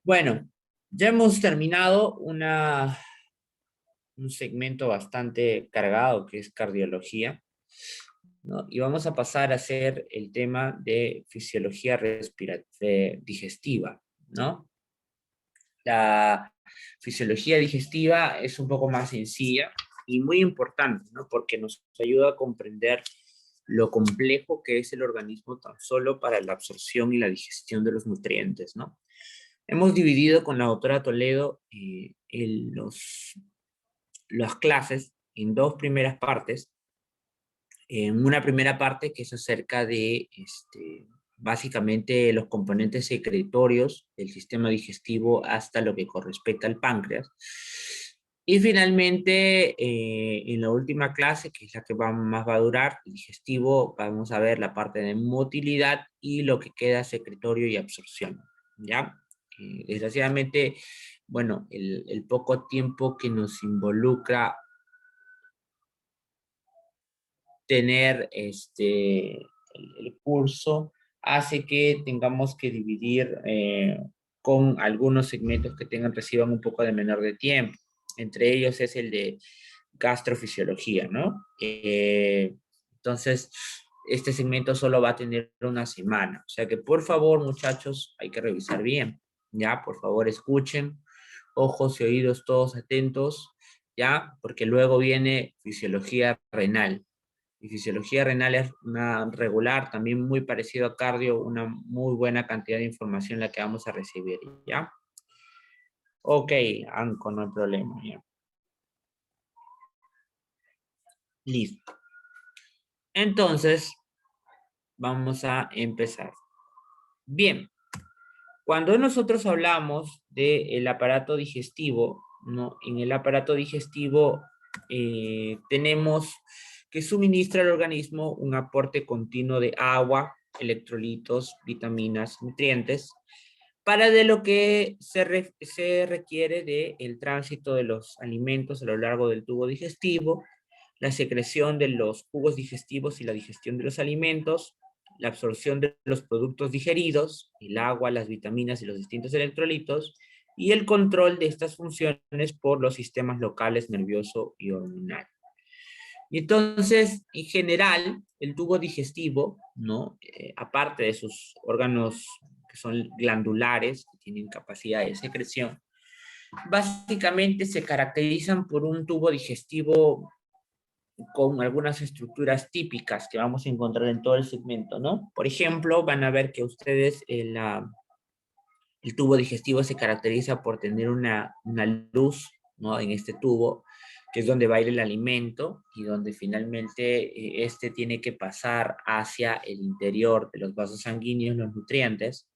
Bueno, ya hemos terminado un segmento bastante cargado que es cardiología, ¿no? Y vamos a pasar a hacer el tema de fisiología digestiva, ¿no? La fisiología digestiva es un poco más sencilla y muy importante, ¿no? Porque nos ayuda a comprender lo complejo que es el organismo tan solo para la absorción y la digestión de los nutrientes, ¿no? Hemos dividido con la doctora Toledo las clases en dos primeras partes. En una primera parte que es acerca de básicamente los componentes secretorios del sistema digestivo hasta lo que corresponde al páncreas. Y finalmente, en la última clase, que es la que más va a durar, el digestivo, vamos a ver la parte de motilidad y lo que queda secretorio y absorción, ¿ya? Desgraciadamente, bueno, el poco tiempo que nos involucra tener el curso hace que tengamos que dividir con algunos segmentos que reciban un poco de menor de tiempo. Entre ellos es el de gastrofisiología, ¿no? Entonces, este segmento solo va a tener una semana. O sea que, por favor, muchachos, hay que revisar bien, ¿ya? Por favor, escuchen, ojos y oídos todos atentos, ¿ya? Porque luego viene fisiología renal. Y fisiología renal es una regular, también muy parecido a cardio, una muy buena cantidad de información la que vamos a recibir, ¿ya? Ok, Anco, no hay problema, ¿ya? Listo. Entonces, vamos a empezar. Bien, cuando nosotros hablamos del aparato digestivo, ¿no? En el aparato digestivo tenemos que suministra al organismo un aporte continuo de agua, electrolitos, vitaminas, nutrientes, para de lo que se requiere del tránsito de los alimentos a lo largo del tubo digestivo, la secreción de los jugos digestivos y la digestión de los alimentos, la absorción de los productos digeridos, el agua, las vitaminas y los distintos electrolitos, y el control de estas funciones por los sistemas locales nervioso y hormonal. Y entonces, en general, el tubo digestivo, ¿no? Aparte de sus órganos que son glandulares, que tienen capacidad de secreción, básicamente se caracterizan por un tubo digestivo con algunas estructuras típicas que vamos a encontrar en todo el segmento, ¿no? Por ejemplo, van a ver que ustedes el tubo digestivo se caracteriza por tener una luz, ¿no? En este tubo, que es donde va a ir el alimento y donde finalmente este tiene que pasar hacia el interior de los vasos sanguíneos, los nutrientes,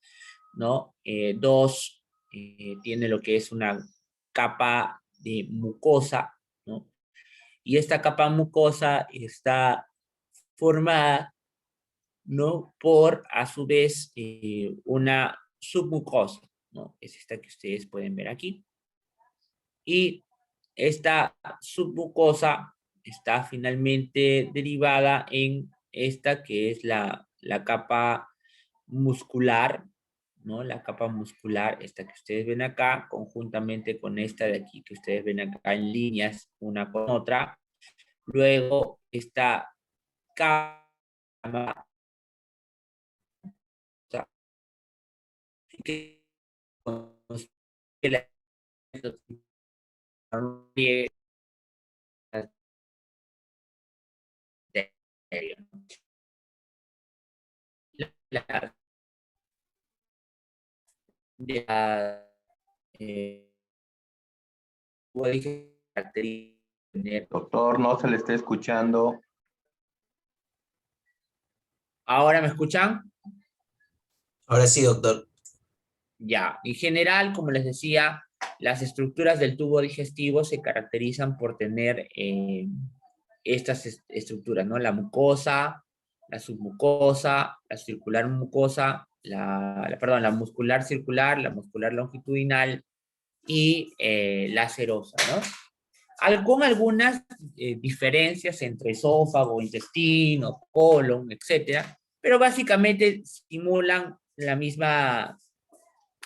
¿no? Dos, tiene lo que es una capa de mucosa, ¿no? Y esta capa mucosa está formada, ¿no? Por, a su vez, una submucosa, ¿no? Es esta que ustedes pueden ver aquí. Y esta submucosa está finalmente derivada en esta que es la capa muscular, ¿no? La capa muscular, esta que ustedes ven acá, conjuntamente con esta de aquí que ustedes ven acá en líneas, una con otra. Luego esta capa que la la, la eh, Doctor, no se le está escuchando. ¿Ahora me escuchan? Ahora sí, doctor. Ya, en general, como les decía, las estructuras del tubo digestivo se caracterizan por tener estas estructuras, ¿no? La mucosa, la submucosa, la circular mucosa, perdón, la muscular circular, la muscular longitudinal y la serosa, ¿no? Con algunas diferencias entre esófago, intestino, colon, etcétera, pero básicamente simulan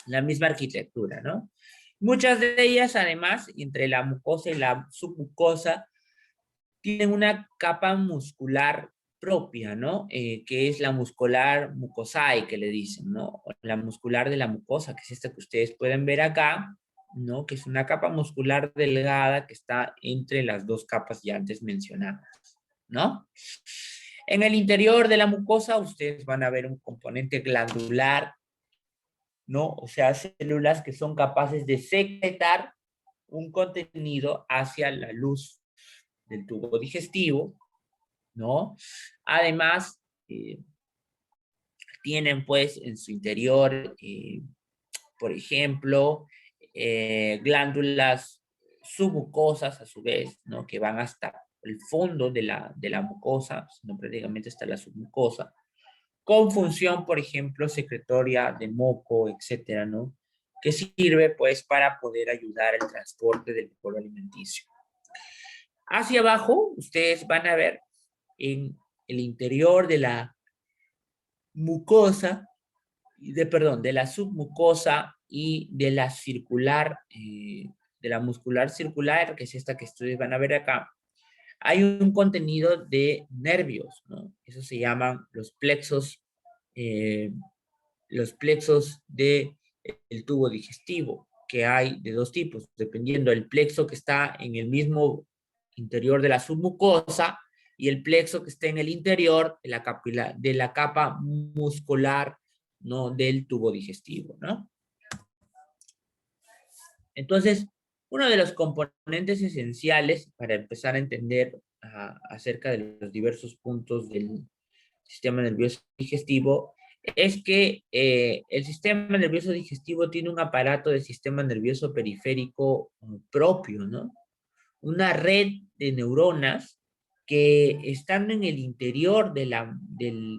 La misma arquitectura, ¿no? Muchas de ellas, además, entre la mucosa y la submucosa, tienen una capa muscular propia, ¿no? Que es la muscular mucosae, que le dicen, ¿no? O la muscular de la mucosa, que es esta que ustedes pueden ver acá, ¿no? Que es una capa muscular delgada que está entre las dos capas ya antes mencionadas, ¿no? En el interior de la mucosa, ustedes van a ver un componente glandular, ¿no? O sea, células que son capaces de secretar un contenido hacia la luz del tubo digestivo, ¿no? Además, tienen pues en su interior, por ejemplo, glándulas submucosas a su vez, ¿no? Que van hasta el fondo de la mucosa, no prácticamente hasta la submucosa, con función, por ejemplo, secretoria de moco, etcétera, ¿no? Que sirve pues para poder ayudar al transporte del bolo alimenticio. Hacia abajo, ustedes van a ver en el interior de la mucosa, de la submucosa y de la circular, de la muscular circular, que es esta que ustedes van a ver acá, hay un contenido de nervios, ¿no? Eso se llaman los plexos de el tubo digestivo, que hay de dos tipos, dependiendo del plexo que está en el mismo interior de la submucosa y el plexo que está en el interior de la capa muscular, ¿no? Del tubo digestivo, ¿no? Entonces, uno de los componentes esenciales para empezar a entender acerca de los diversos puntos del sistema nervioso digestivo es que el sistema nervioso digestivo tiene un aparato de sistema nervioso periférico propio, ¿no? Una red de neuronas que estando en el interior del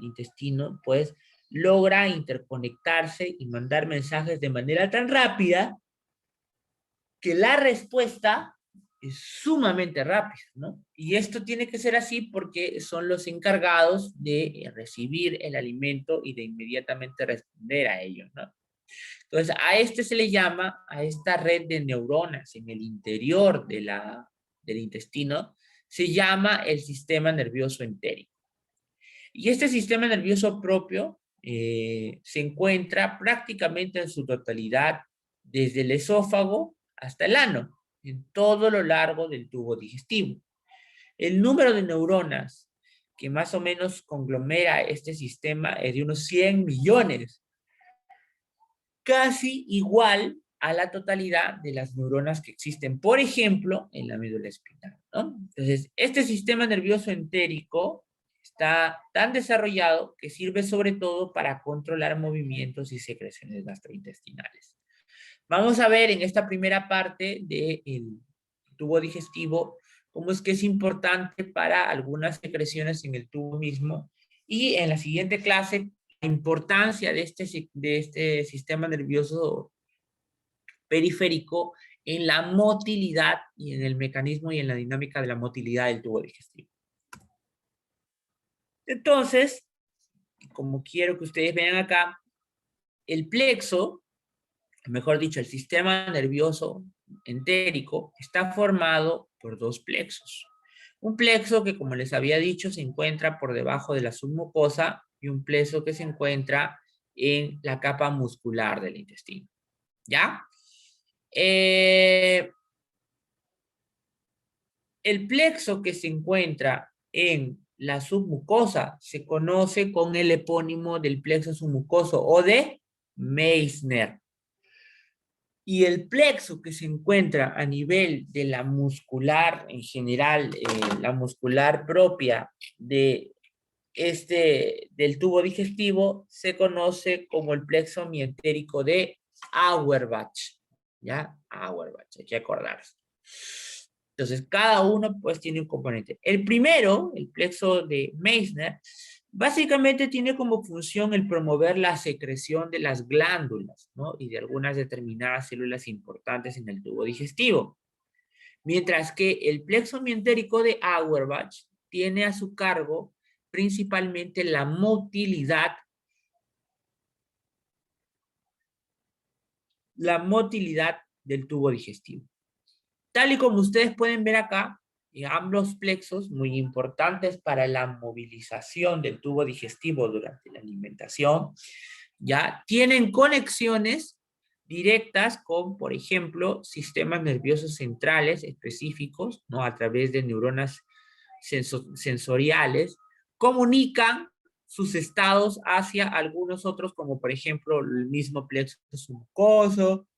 intestino, pues logra interconectarse y mandar mensajes de manera tan rápida que la respuesta es sumamente rápida, ¿no? Y esto tiene que ser así porque son los encargados de recibir el alimento y de inmediatamente responder a ello, ¿no? Entonces, a este se le llama, a esta red de neuronas en el interior del intestino, se llama el sistema nervioso entérico. Y este sistema nervioso propio se encuentra prácticamente en su totalidad desde el esófago hasta el ano, en todo lo largo del tubo digestivo. El número de neuronas que más o menos conglomera este sistema es de unos 100 millones, casi igual a la totalidad de las neuronas que existen, por ejemplo, en la médula espinal, ¿no? Entonces, este sistema nervioso entérico está tan desarrollado que sirve sobre todo para controlar movimientos y secreciones gastrointestinales. Vamos a ver en esta primera parte del tubo digestivo cómo es que es importante para algunas secreciones en el tubo mismo, y en la siguiente clase la importancia de este sistema nervioso periférico en la motilidad y en el mecanismo y en la dinámica de la motilidad del tubo digestivo. Entonces, como quiero que ustedes vean acá, el plexo, mejor dicho, el sistema nervioso entérico está formado por dos plexos. Un plexo que, como les había dicho, se encuentra por debajo de la submucosa, y un plexo que se encuentra en la capa muscular del intestino. ¿Ya? El plexo que se encuentra en la submucosa se conoce con el epónimo del plexo submucoso o de Meissner. Y el plexo que se encuentra a nivel de la muscular en general, la muscular propia del tubo digestivo, se conoce como el plexo mientérico de Auerbach. ¿Ya? Auerbach, hay que acordarse. Entonces, cada uno pues tiene un componente. El primero, el plexo de Meissner, básicamente tiene como función el promover la secreción de las glándulas, ¿no? Y de algunas determinadas células importantes en el tubo digestivo. Mientras que el plexo mientérico de Auerbach tiene a su cargo principalmente la motilidad la motilidad del tubo digestivo. Tal y como ustedes pueden ver acá, ambos plexos, muy importantes para la movilización del tubo digestivo durante la alimentación, ya tienen conexiones directas con, por ejemplo, sistemas nerviosos centrales específicos, ¿no? A través de neuronas sensoriales, comunican sus estados hacia algunos otros, como por ejemplo el mismo plexo submucoso,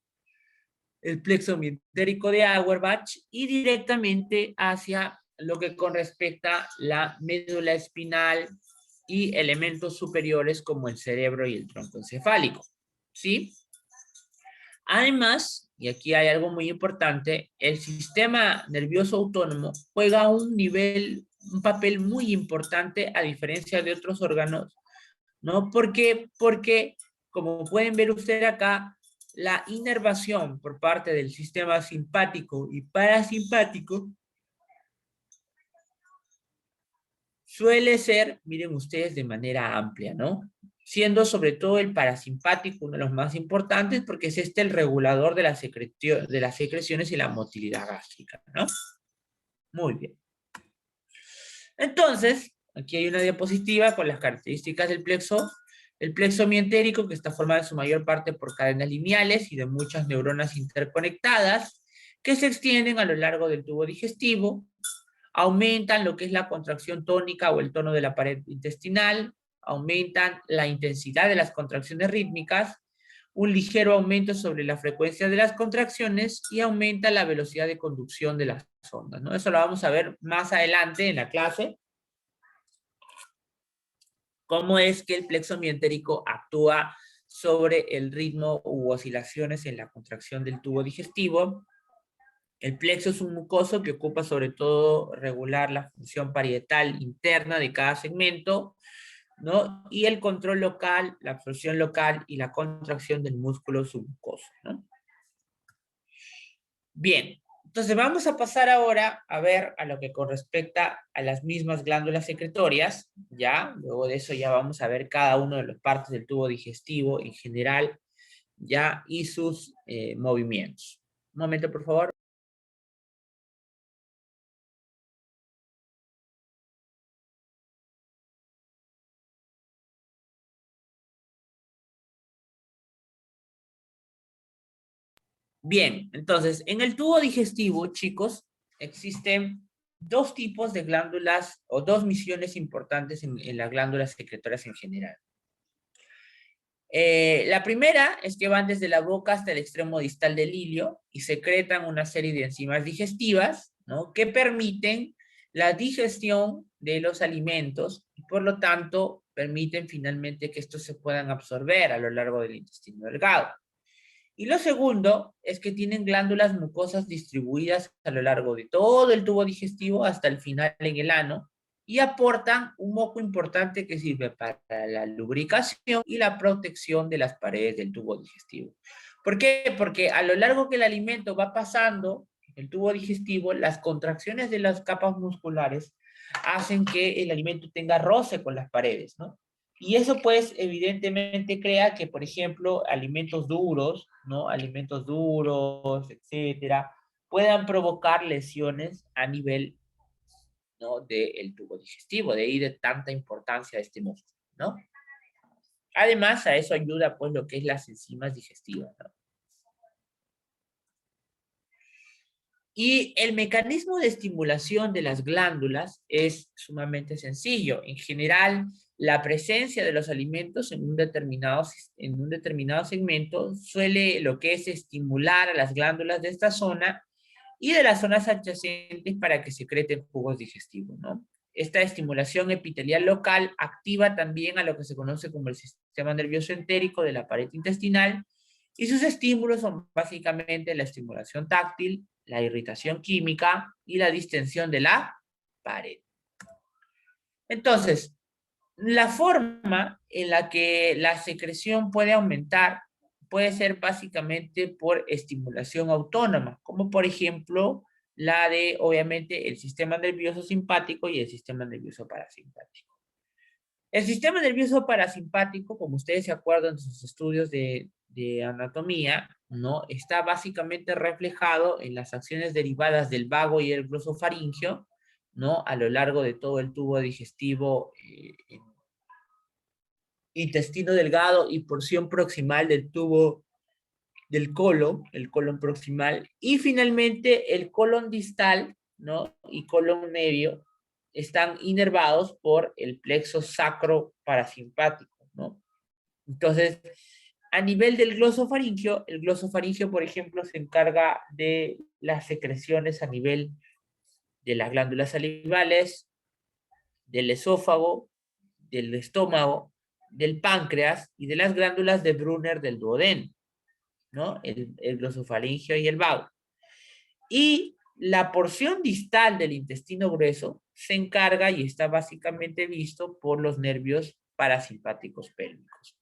el plexo mientérico de Auerbach, y directamente hacia lo que con respecta la médula espinal y elementos superiores como el cerebro y el tronco encefálico, ¿sí? Además, y aquí hay algo muy importante, el sistema nervioso autónomo juega un papel muy importante a diferencia de otros órganos, ¿no? Porque, como pueden ver ustedes acá, la inervación por parte del sistema simpático y parasimpático suele ser, miren ustedes, de manera amplia, ¿no? Siendo sobre todo el parasimpático uno de los más importantes porque es el regulador de las secreciones y la motilidad gástrica, ¿no? Muy bien. Entonces, aquí hay una diapositiva con las características del plexo. El plexo mientérico, que está formado en su mayor parte por cadenas lineales y de muchas neuronas interconectadas, que se extienden a lo largo del tubo digestivo, aumentan lo que es la contracción tónica o el tono de la pared intestinal, aumentan la intensidad de las contracciones rítmicas, un ligero aumento sobre la frecuencia de las contracciones y aumenta la velocidad de conducción de las ondas, ¿no? Eso lo vamos a ver más adelante en la clase, cómo es que el plexo mientérico actúa sobre el ritmo u oscilaciones en la contracción del tubo digestivo. El plexo es un mucoso que ocupa sobre todo regular la función parietal interna de cada segmento, ¿no? Y el control local, la absorción local y la contracción del músculo submucoso, ¿no? Bien, entonces vamos a pasar ahora a ver a lo que con respecta a las mismas glándulas secretorias, ¿ya? Luego de eso ya vamos a ver cada uno de las partes del tubo digestivo en general, ¿ya? Y sus movimientos. Un momento, por favor. Bien, entonces, en el tubo digestivo, chicos, existen dos tipos de glándulas o dos misiones importantes en las glándulas secretorias en general. La primera es que van desde la boca hasta el extremo distal del ilio y secretan una serie de enzimas digestivas, ¿no? Que permiten la digestión de los alimentos y por lo tanto permiten finalmente que estos se puedan absorber a lo largo del intestino delgado. Y lo segundo es que tienen glándulas mucosas distribuidas a lo largo de todo el tubo digestivo hasta el final en el ano y aportan un moco importante que sirve para la lubricación y la protección de las paredes del tubo digestivo. ¿Por qué? Porque a lo largo que el alimento va pasando el tubo digestivo, las contracciones de las capas musculares hacen que el alimento tenga roce con las paredes, ¿no? Y eso pues evidentemente crea que, por ejemplo, alimentos duros, ¿no? Alimentos duros, etcétera, puedan provocar lesiones a nivel, ¿no? Del tubo digestivo, de ahí de tanta importancia de este músculo, ¿no? Además, a eso ayuda pues lo que es las enzimas digestivas, ¿no? Y el mecanismo de estimulación de las glándulas es sumamente sencillo. En general, la presencia de los alimentos en un determinado segmento suele lo que es estimular a las glándulas de esta zona y de las zonas adyacentes para que secreten jugos digestivos, ¿no? Esta estimulación epitelial local activa también a lo que se conoce como el sistema nervioso entérico de la pared intestinal y sus estímulos son básicamente la estimulación táctil, la irritación química y la distensión de la pared. Entonces, la forma en la que la secreción puede aumentar puede ser básicamente por estimulación autónoma, como por ejemplo la de, obviamente, el sistema nervioso simpático y el sistema nervioso parasimpático. El sistema nervioso parasimpático, como ustedes se acuerdan de sus estudios de de anatomía, ¿no? Está básicamente reflejado en las acciones derivadas del vago y el glosofaringio, ¿no? A lo largo de todo el tubo digestivo, intestino delgado y porción proximal del tubo del colon, el colon proximal, y finalmente el colon distal, ¿no? Y colon medio están inervados por el plexo sacro parasimpático, ¿no? Entonces, a nivel del glosofaringio, el glosofaringio, por ejemplo, se encarga de las secreciones a nivel de las glándulas salivales, del esófago, del estómago, del páncreas y de las glándulas de Brunner del duodeno, ¿no? El glosofaringio y el vago. Y la porción distal del intestino grueso se encarga y está básicamente visto por los nervios parasimpáticos pélvicos.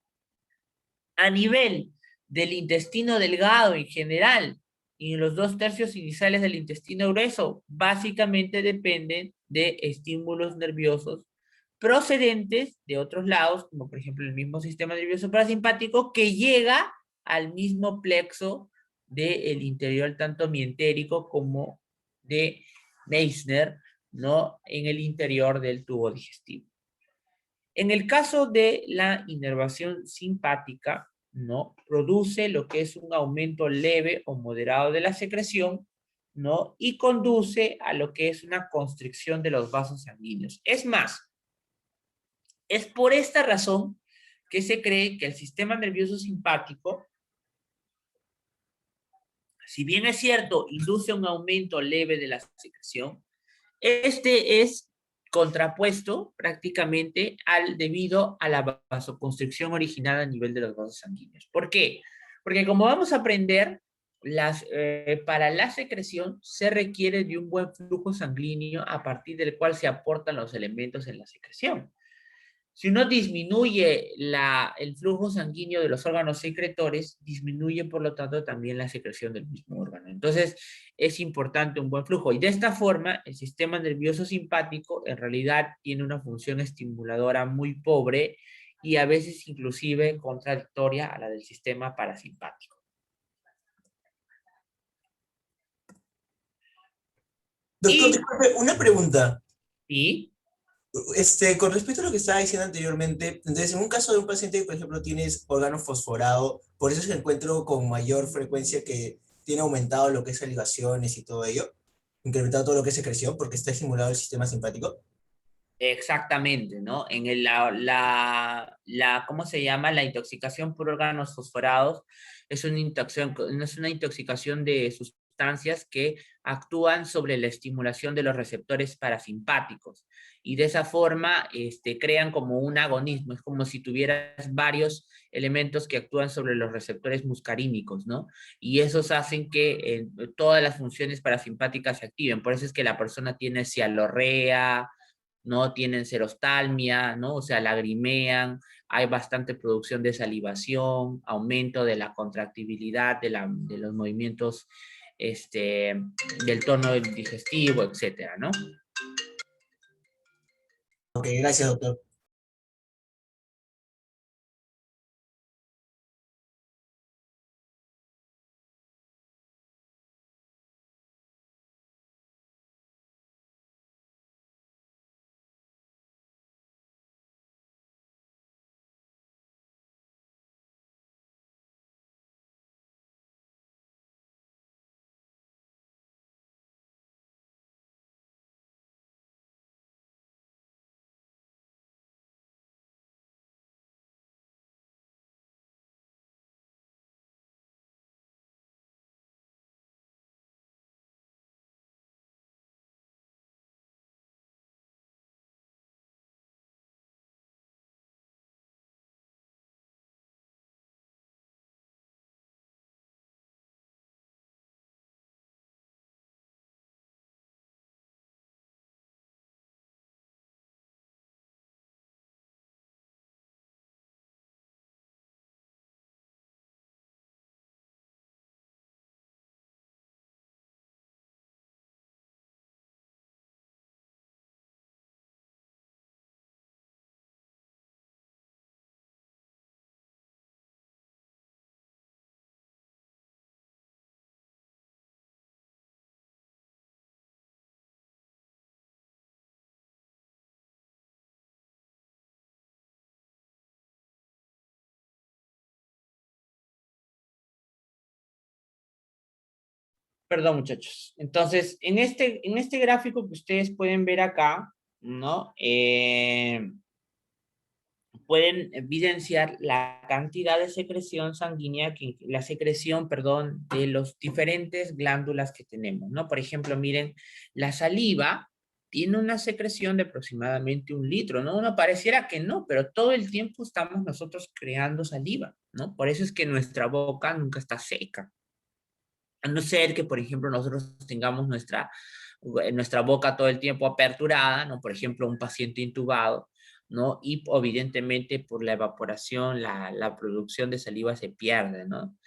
A nivel del intestino delgado en general y en los 2/3 iniciales del intestino grueso, básicamente dependen de estímulos nerviosos procedentes de otros lados, como por ejemplo el mismo sistema nervioso parasimpático, que llega al mismo plexo del interior tanto mientérico como de Meissner, ¿no? En el interior del tubo digestivo. En el caso de la inervación simpática, ¿no? Produce lo que es un aumento leve o moderado de la secreción, ¿no? Y conduce a lo que es una constricción de los vasos sanguíneos. Es más, es por esta razón que se cree que el sistema nervioso simpático, si bien es cierto, induce un aumento leve de la secreción, este es contrapuesto prácticamente debido a la vasoconstricción originada a nivel de los vasos sanguíneos. ¿Por qué? Porque como vamos a aprender, para la secreción se requiere de un buen flujo sanguíneo a partir del cual se aportan los elementos en la secreción. Si uno disminuye el flujo sanguíneo de los órganos secretores, disminuye por lo tanto también la secreción del mismo órgano. Entonces es importante un buen flujo. Y de esta forma, el sistema nervioso simpático en realidad tiene una función estimuladora muy pobre y a veces inclusive contradictoria a la del sistema parasimpático. Doctor, Y, disculpe, una pregunta. y Con respecto a lo que estaba diciendo anteriormente, entonces, en un caso de un paciente que, por ejemplo, tienes órgano fosforado, por eso es que encuentro con mayor frecuencia que tiene aumentado lo que es salivaciones y todo ello, incrementado todo lo que es secreción, porque está estimulado el sistema simpático. exactamente, ¿no? En ¿cómo se llama? La intoxicación por órganos fosforados es una intoxicación de sustancias que actúan sobre la estimulación de los receptores parasimpáticos y de esa forma crean como un agonismo, es como si tuvieras varios elementos que actúan sobre los receptores muscarínicos, ¿no? Y esos hacen que todas las funciones parasimpáticas se activen, por eso es que la persona tiene cialorrea, ¿no? Tienen serostalmia, ¿no? O sea, lagrimean, hay bastante producción de salivación, aumento de la contractibilidad de los movimientos del tono digestivo, etcétera, ¿no? Ok, gracias, doctor. Perdón, muchachos. Entonces, en este gráfico que ustedes pueden ver acá, ¿no? Pueden evidenciar la cantidad de secreción sanguínea, la secreción, perdón, de las diferentes glándulas que tenemos, ¿no? Por ejemplo, miren, la saliva tiene una secreción de aproximadamente 1 litro, ¿no? Uno pareciera que no, pero todo el tiempo estamos nosotros creando saliva, ¿no? Por eso es que nuestra boca nunca está seca. A no ser que, por ejemplo, nosotros tengamos nuestra boca todo el tiempo aperturada, ¿no? Por ejemplo, un paciente intubado, ¿no? Y evidentemente por la evaporación, la producción de saliva se pierde, ¿no?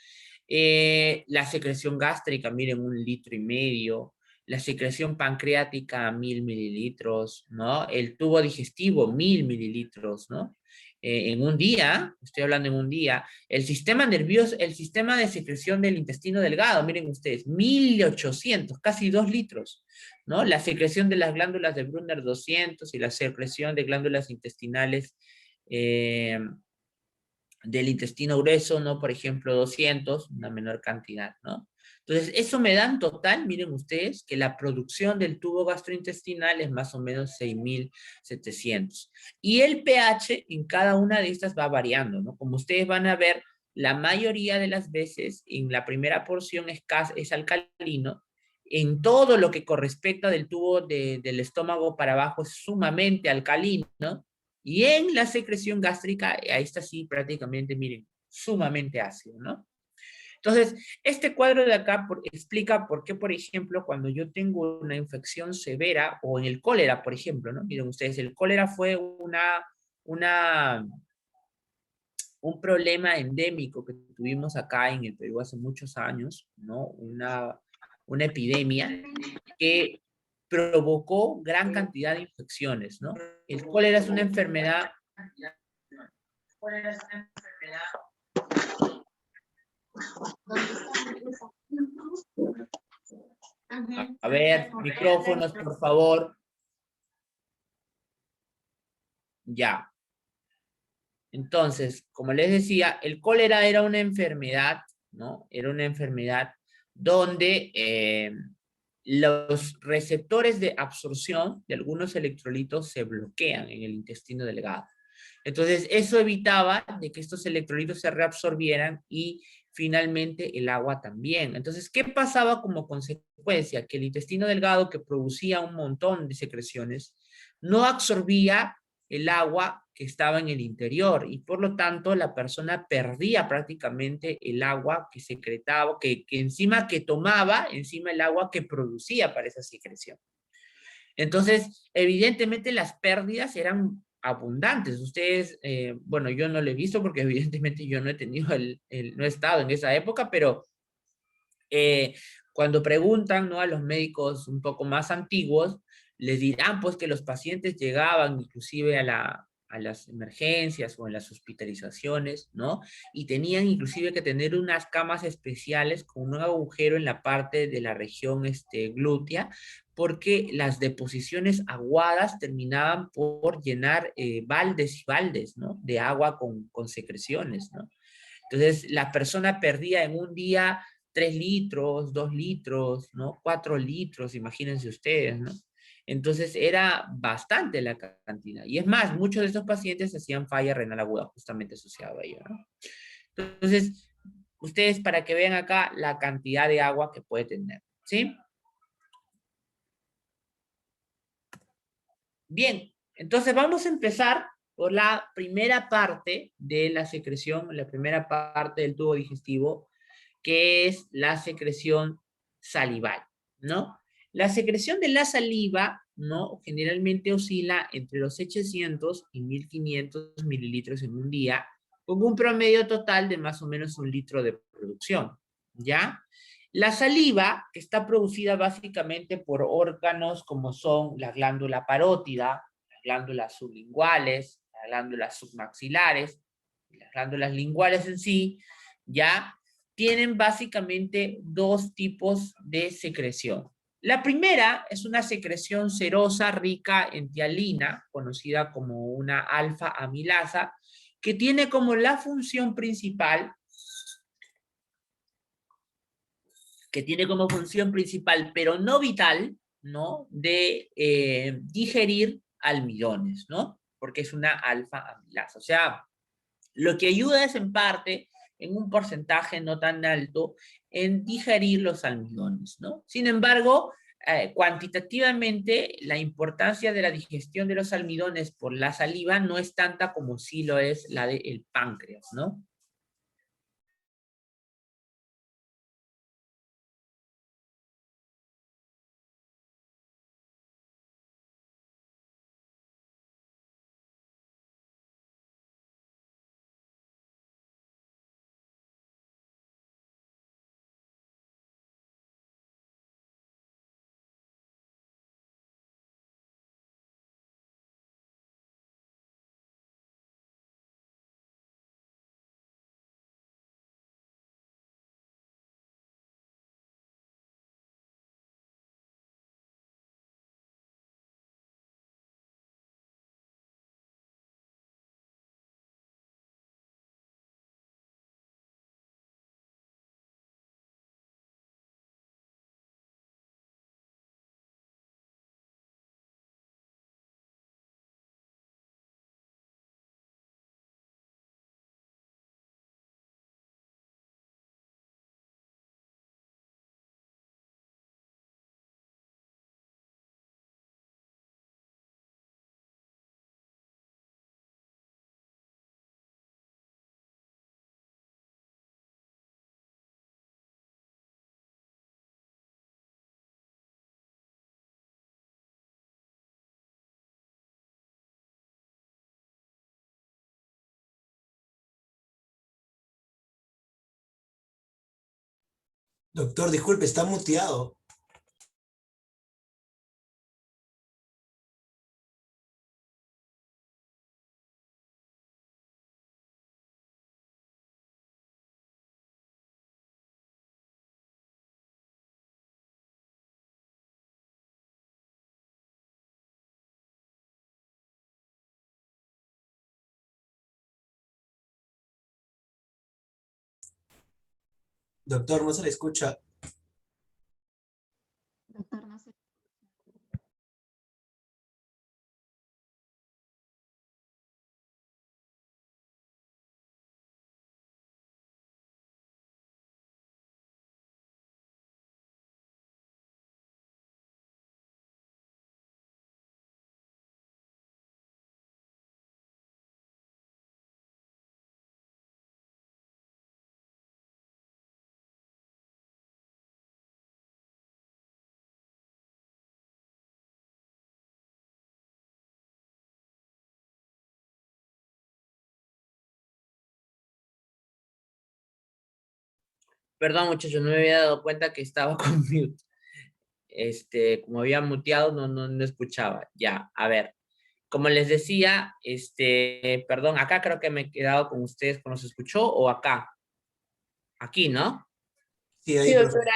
La secreción gástrica, miren, 1,5 litros. La secreción pancreática, 1.000 mililitros, ¿no? El tubo digestivo, 1.000 mililitros, ¿no? En un día, estoy hablando en un día, el sistema nervioso, el sistema de secreción del intestino delgado, miren ustedes, 1.800, casi 2 litros, ¿no? La secreción de las glándulas de Brunner, 200, y la secreción de glándulas intestinales del intestino grueso, ¿no? Por ejemplo, 200, una menor cantidad, ¿no? Entonces, eso me da en total, miren ustedes, que la producción del tubo gastrointestinal es más o menos 6.700. Y el pH en cada una de estas va variando, ¿no? Como ustedes van a ver, la mayoría de las veces en la primera porción es alcalino. En todo lo que correspecta del tubo del estómago para abajo es sumamente alcalino, ¿no? Y en la secreción gástrica, ahí está sí prácticamente, miren, sumamente ácido, ¿no? Entonces, este cuadro de acá explica por qué, por ejemplo, cuando yo tengo una infección severa, o en el cólera, por ejemplo, ¿no? Miren ustedes, el cólera fue un problema endémico que tuvimos acá en el Perú hace muchos años, ¿no? Una epidemia que provocó gran cantidad de infecciones, ¿no? El cólera es una enfermedad. A ver, micrófonos, por favor. Ya. Entonces, como les decía, el cólera era una enfermedad, ¿no? Era una enfermedad donde los receptores de absorción de algunos electrolitos se bloquean en el intestino delgado. Entonces, eso evitaba de que estos electrolitos se reabsorbieran y finalmente el agua también. Entonces, ¿qué pasaba como consecuencia? Que el intestino delgado, que producía un montón de secreciones, no absorbía el agua que estaba en el interior y por lo tanto la persona perdía prácticamente el agua que secretaba, que encima que tomaba, encima el agua que producía para esa secreción. Entonces, evidentemente las pérdidas eran abundantes. Ustedes, bueno, yo no lo he visto porque evidentemente yo no he tenido no he estado en esa época, pero cuando preguntan, ¿no?, a los médicos un poco más antiguos, les dirán pues que los pacientes llegaban inclusive a las emergencias o en las hospitalizaciones, ¿no? Y tenían inclusive que tener unas camas especiales con un agujero en la parte de la región glútea, porque las deposiciones aguadas terminaban por llenar baldes y baldes, ¿no? De agua con secreciones, ¿no? Entonces, la persona perdía en un día 3 litros, 2 litros, ¿no? 4 litros, imagínense ustedes, ¿no? Entonces era bastante la cantidad. Y es más, muchos de estos pacientes hacían falla renal aguda justamente asociado a ello, ¿no? Entonces, ustedes para que vean acá la cantidad de agua que puede tener, ¿sí? Bien, entonces vamos a empezar por la primera parte de la secreción, la primera parte del tubo digestivo, que es la secreción salival, ¿no? La secreción de la saliva, ¿no?, generalmente oscila entre los 800 y 1.500 mililitros en un día, con un promedio total de más o menos 1 litro de producción, ¿ya? La saliva está producida básicamente por órganos como son la glándula parótida, las glándulas sublinguales, las glándulas submaxilares, las glándulas linguales en sí, ¿ya? Tienen básicamente dos tipos de secreción. La primera es una secreción serosa rica en tialina, conocida como una alfa-amilasa, que tiene como la función principal que tiene como función principal, pero no vital, ¿no? De digerir almidones, ¿no? Porque es una alfa-amilasa. O sea, lo que ayuda es en parte, en un porcentaje no tan alto, en digerir los almidones, ¿no? Sin embargo, cuantitativamente, la importancia de la digestión de los almidones por la saliva no es tanta como sí lo es la del páncreas, ¿no? Doctor, disculpe, está muteado. Doctor, no se le escucha. Doctor, no sé. Perdón, muchachos, no me había dado cuenta que estaba con mute. Como había muteado, no escuchaba. Ya, a ver. Como les decía, perdón, acá creo que me he quedado con ustedes cuando se escuchó, o acá. Aquí, ¿no? Sí, Sí, ahí, profe. doctor,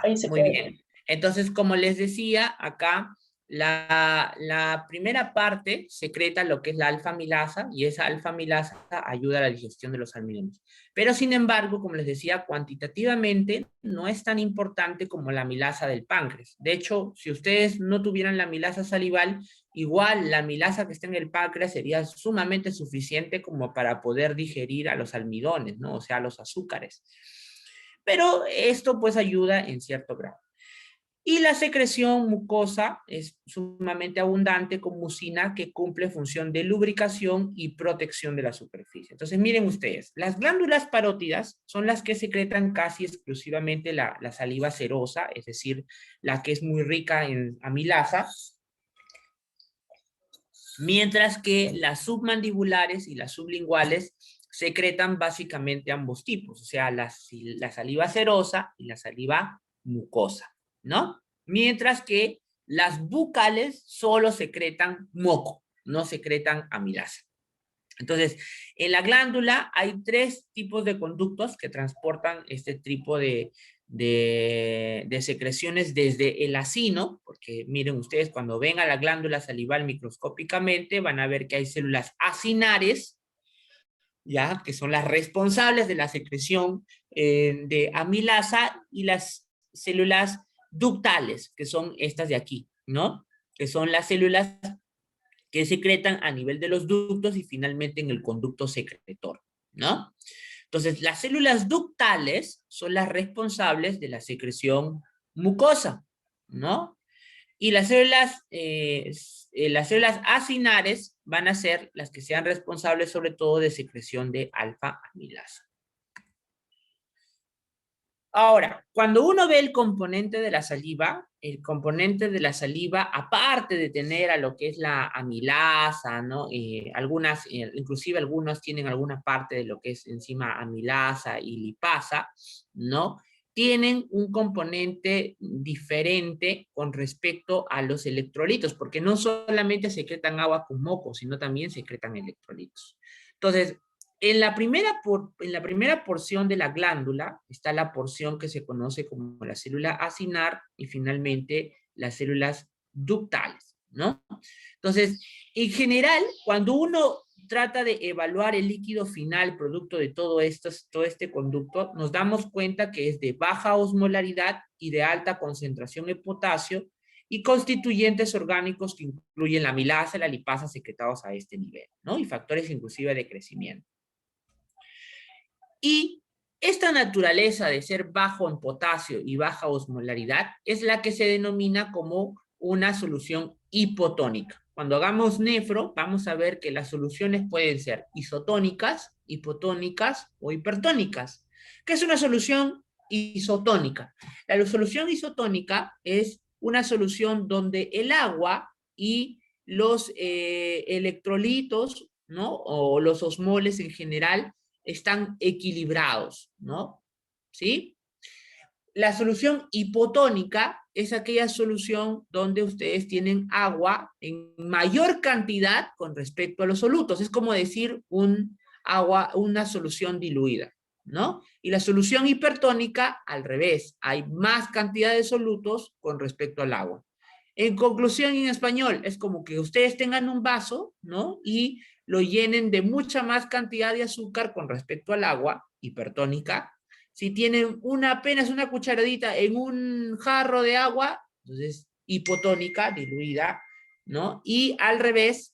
ahí se Muy puede. bien. Entonces, como les decía, acá la primera parte secreta lo que es la alfa-amilasa, y esa alfa-amilasa ayuda a la digestión de los almidones. Pero, sin embargo, como les decía, cuantitativamente no es tan importante como la amilasa del páncreas. De hecho, si ustedes no tuvieran la amilasa salival, igual la amilasa que está en el páncreas sería sumamente suficiente como para poder digerir a los almidones, ¿no? O sea, los azúcares. Pero esto pues ayuda en cierto grado. Y la secreción mucosa es sumamente abundante con mucina que cumple función de lubricación y protección de la superficie. Entonces miren ustedes, las glándulas parótidas son las que secretan casi exclusivamente la saliva serosa, es decir, la que es muy rica en amilasa, mientras que las submandibulares y las sublinguales secretan básicamente ambos tipos, o sea, la saliva serosa y la saliva mucosa, ¿no? Mientras que las bucales solo secretan moco, no secretan amilasa. Entonces, en la glándula hay 3 tipos de conductos que transportan este tipo de secreciones desde el acino, porque miren ustedes, cuando ven a la glándula salival microscópicamente, van a ver que hay células acinares, ya, que son las responsables de la secreción de amilasa, y las células ductales, que son estas de aquí, ¿no? Que son las células que secretan a nivel de los ductos y finalmente en el conducto secretor, ¿no? Entonces, las células ductales son las responsables de la secreción mucosa, ¿no? Y las células acinares van a ser las que sean responsables sobre todo de secreción de alfa-amilasa. Ahora, cuando uno ve el componente de la saliva, aparte de tener a lo que es la amilasa, ¿no? Inclusive algunos tienen alguna parte de lo que es enzima amilasa y lipasa, ¿no? Tienen un componente diferente con respecto a los electrolitos, porque no solamente secretan agua con moco, sino también secretan electrolitos. Entonces, en la primera porción de la glándula está la porción que se conoce como la célula acinar y finalmente las células ductales, ¿no? Entonces, en general, cuando uno trata de evaluar el líquido final producto de todo este conducto, nos damos cuenta que es de baja osmolaridad y de alta concentración de potasio y constituyentes orgánicos que incluyen la amilasa y la lipasa secretados a este nivel, ¿no? Y factores inclusive de crecimiento. Y esta naturaleza de ser bajo en potasio y baja osmolaridad es la que se denomina como una solución hipotónica. Cuando hagamos nefro, vamos a ver que las soluciones pueden ser isotónicas, hipotónicas o hipertónicas. ¿Qué es una solución isotónica? La solución isotónica es una solución donde el agua y los electrolitos, ¿no? O los osmoles en general están equilibrados, ¿no? ¿Sí? La solución hipotónica es aquella solución donde ustedes tienen agua en mayor cantidad con respecto a los solutos. Es como decir una solución diluida, ¿no? Y la solución hipertónica, al revés, hay más cantidad de solutos con respecto al agua. En conclusión, en español, es como que ustedes tengan un vaso, ¿no? Y lo llenen de mucha más cantidad de azúcar con respecto al agua, hipertónica. Si tienen apenas una cucharadita en un jarro de agua, entonces hipotónica, diluida, ¿no? Y al revés,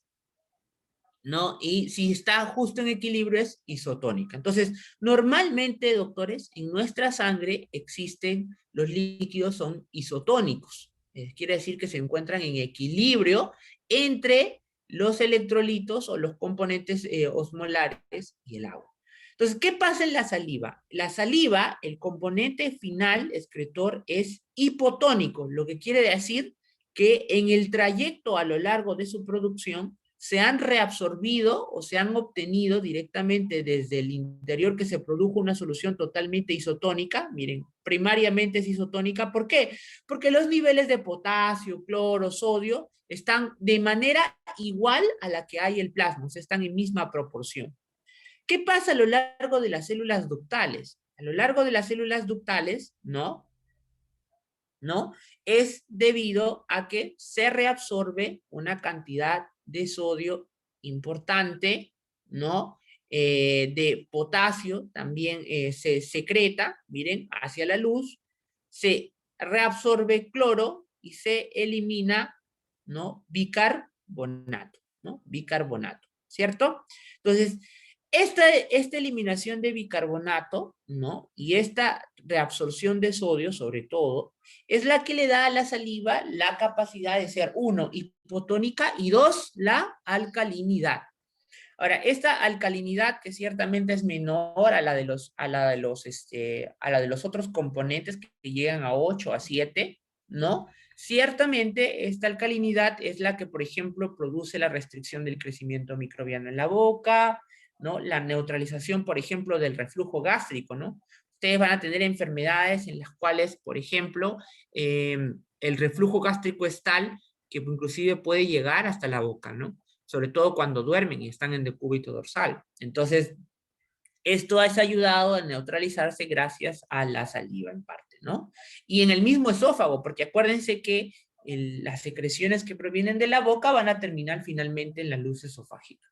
¿no? Y si está justo en equilibrio es isotónica. Entonces, normalmente, doctores, en nuestra sangre existen, los líquidos son isotónicos. Quiere decir que se encuentran en equilibrio entre los electrolitos o los componentes osmolares y el agua. Entonces, ¿qué pasa en la saliva? La saliva, el componente final excretor es hipotónico, lo que quiere decir que en el trayecto a lo largo de su producción se han reabsorbido o se han obtenido directamente desde el interior que se produjo una solución totalmente isotónica. Miren, primariamente es isotónica. ¿Por qué? Porque los niveles de potasio, cloro, sodio están de manera igual a la que hay el plasma, o sea, están en misma proporción. ¿Qué pasa a lo largo de las células ductales? A lo largo de las células ductales, ¿no? Es debido a que se reabsorbe una cantidad de sodio importante, ¿no? De potasio también se secreta, miren, hacia la luz, se reabsorbe cloro y se elimina, ¿no? Bicarbonato, ¿no? Bicarbonato, ¿cierto? Entonces, esta eliminación de bicarbonato, ¿no? Y esta reabsorción de sodio, sobre todo, es la que le da a la saliva la capacidad de ser, 1, hipotónica y 2, la alcalinidad. Ahora, esta alcalinidad que ciertamente es menor a la de los otros componentes que llegan a 8, a 7, ¿no? Ciertamente esta alcalinidad es la que, por ejemplo, produce la restricción del crecimiento microbiano en la boca, ¿no? La neutralización, por ejemplo, del reflujo gástrico, ¿no? Ustedes van a tener enfermedades en las cuales, por ejemplo, el reflujo gástrico es tal que inclusive puede llegar hasta la boca, ¿no? Sobre todo cuando duermen y están en decúbito dorsal. Entonces, esto ha ayudado a neutralizarse gracias a la saliva en parte, ¿no? Y en el mismo esófago, porque acuérdense que las secreciones que provienen de la boca van a terminar finalmente en la luz esofágica.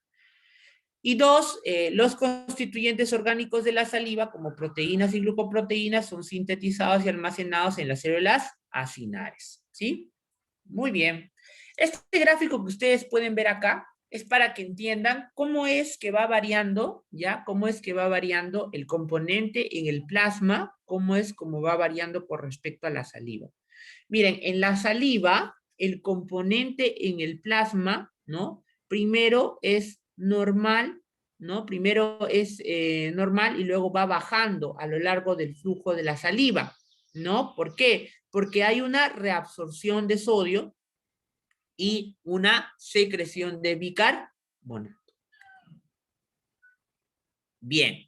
Y dos, los constituyentes orgánicos de la saliva, como proteínas y glucoproteínas, son sintetizados y almacenados en las células acinares, ¿sí? Muy bien. Este gráfico que ustedes pueden ver acá es para que entiendan cómo es que va variando, ¿ya? Cómo es que va variando el componente en el plasma, cómo va variando con respecto a la saliva. Miren, en la saliva, el componente en el plasma, ¿no? Primero es normal, ¿no? Primero es normal y luego va bajando a lo largo del flujo de la saliva, ¿no? ¿Por qué? Porque hay una reabsorción de sodio y una secreción de bicarbonato. Bien.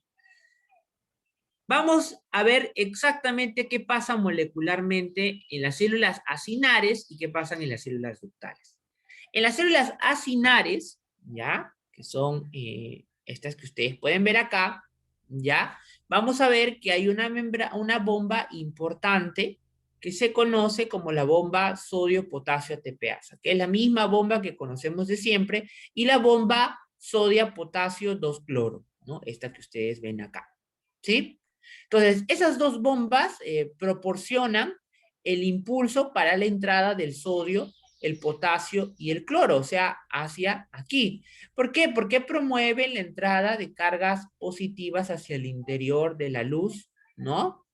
Vamos a ver exactamente qué pasa molecularmente en las células acinares y qué pasa en las células ductales. En las células acinares, ¿ya? Que son estas que ustedes pueden ver acá, ¿ya? Vamos a ver que hay una bomba importante que se conoce como la bomba sodio-potasio ATPasa, que es la misma bomba que conocemos de siempre, y la bomba sodio-potasio 2-cloro, ¿no? Esta que ustedes ven acá, ¿sí? Entonces, esas dos bombas proporcionan el impulso para la entrada del sodio, el potasio y el cloro, o sea, hacia aquí. ¿Por qué? Porque promueven la entrada de cargas positivas hacia el interior de la luz, ¿no?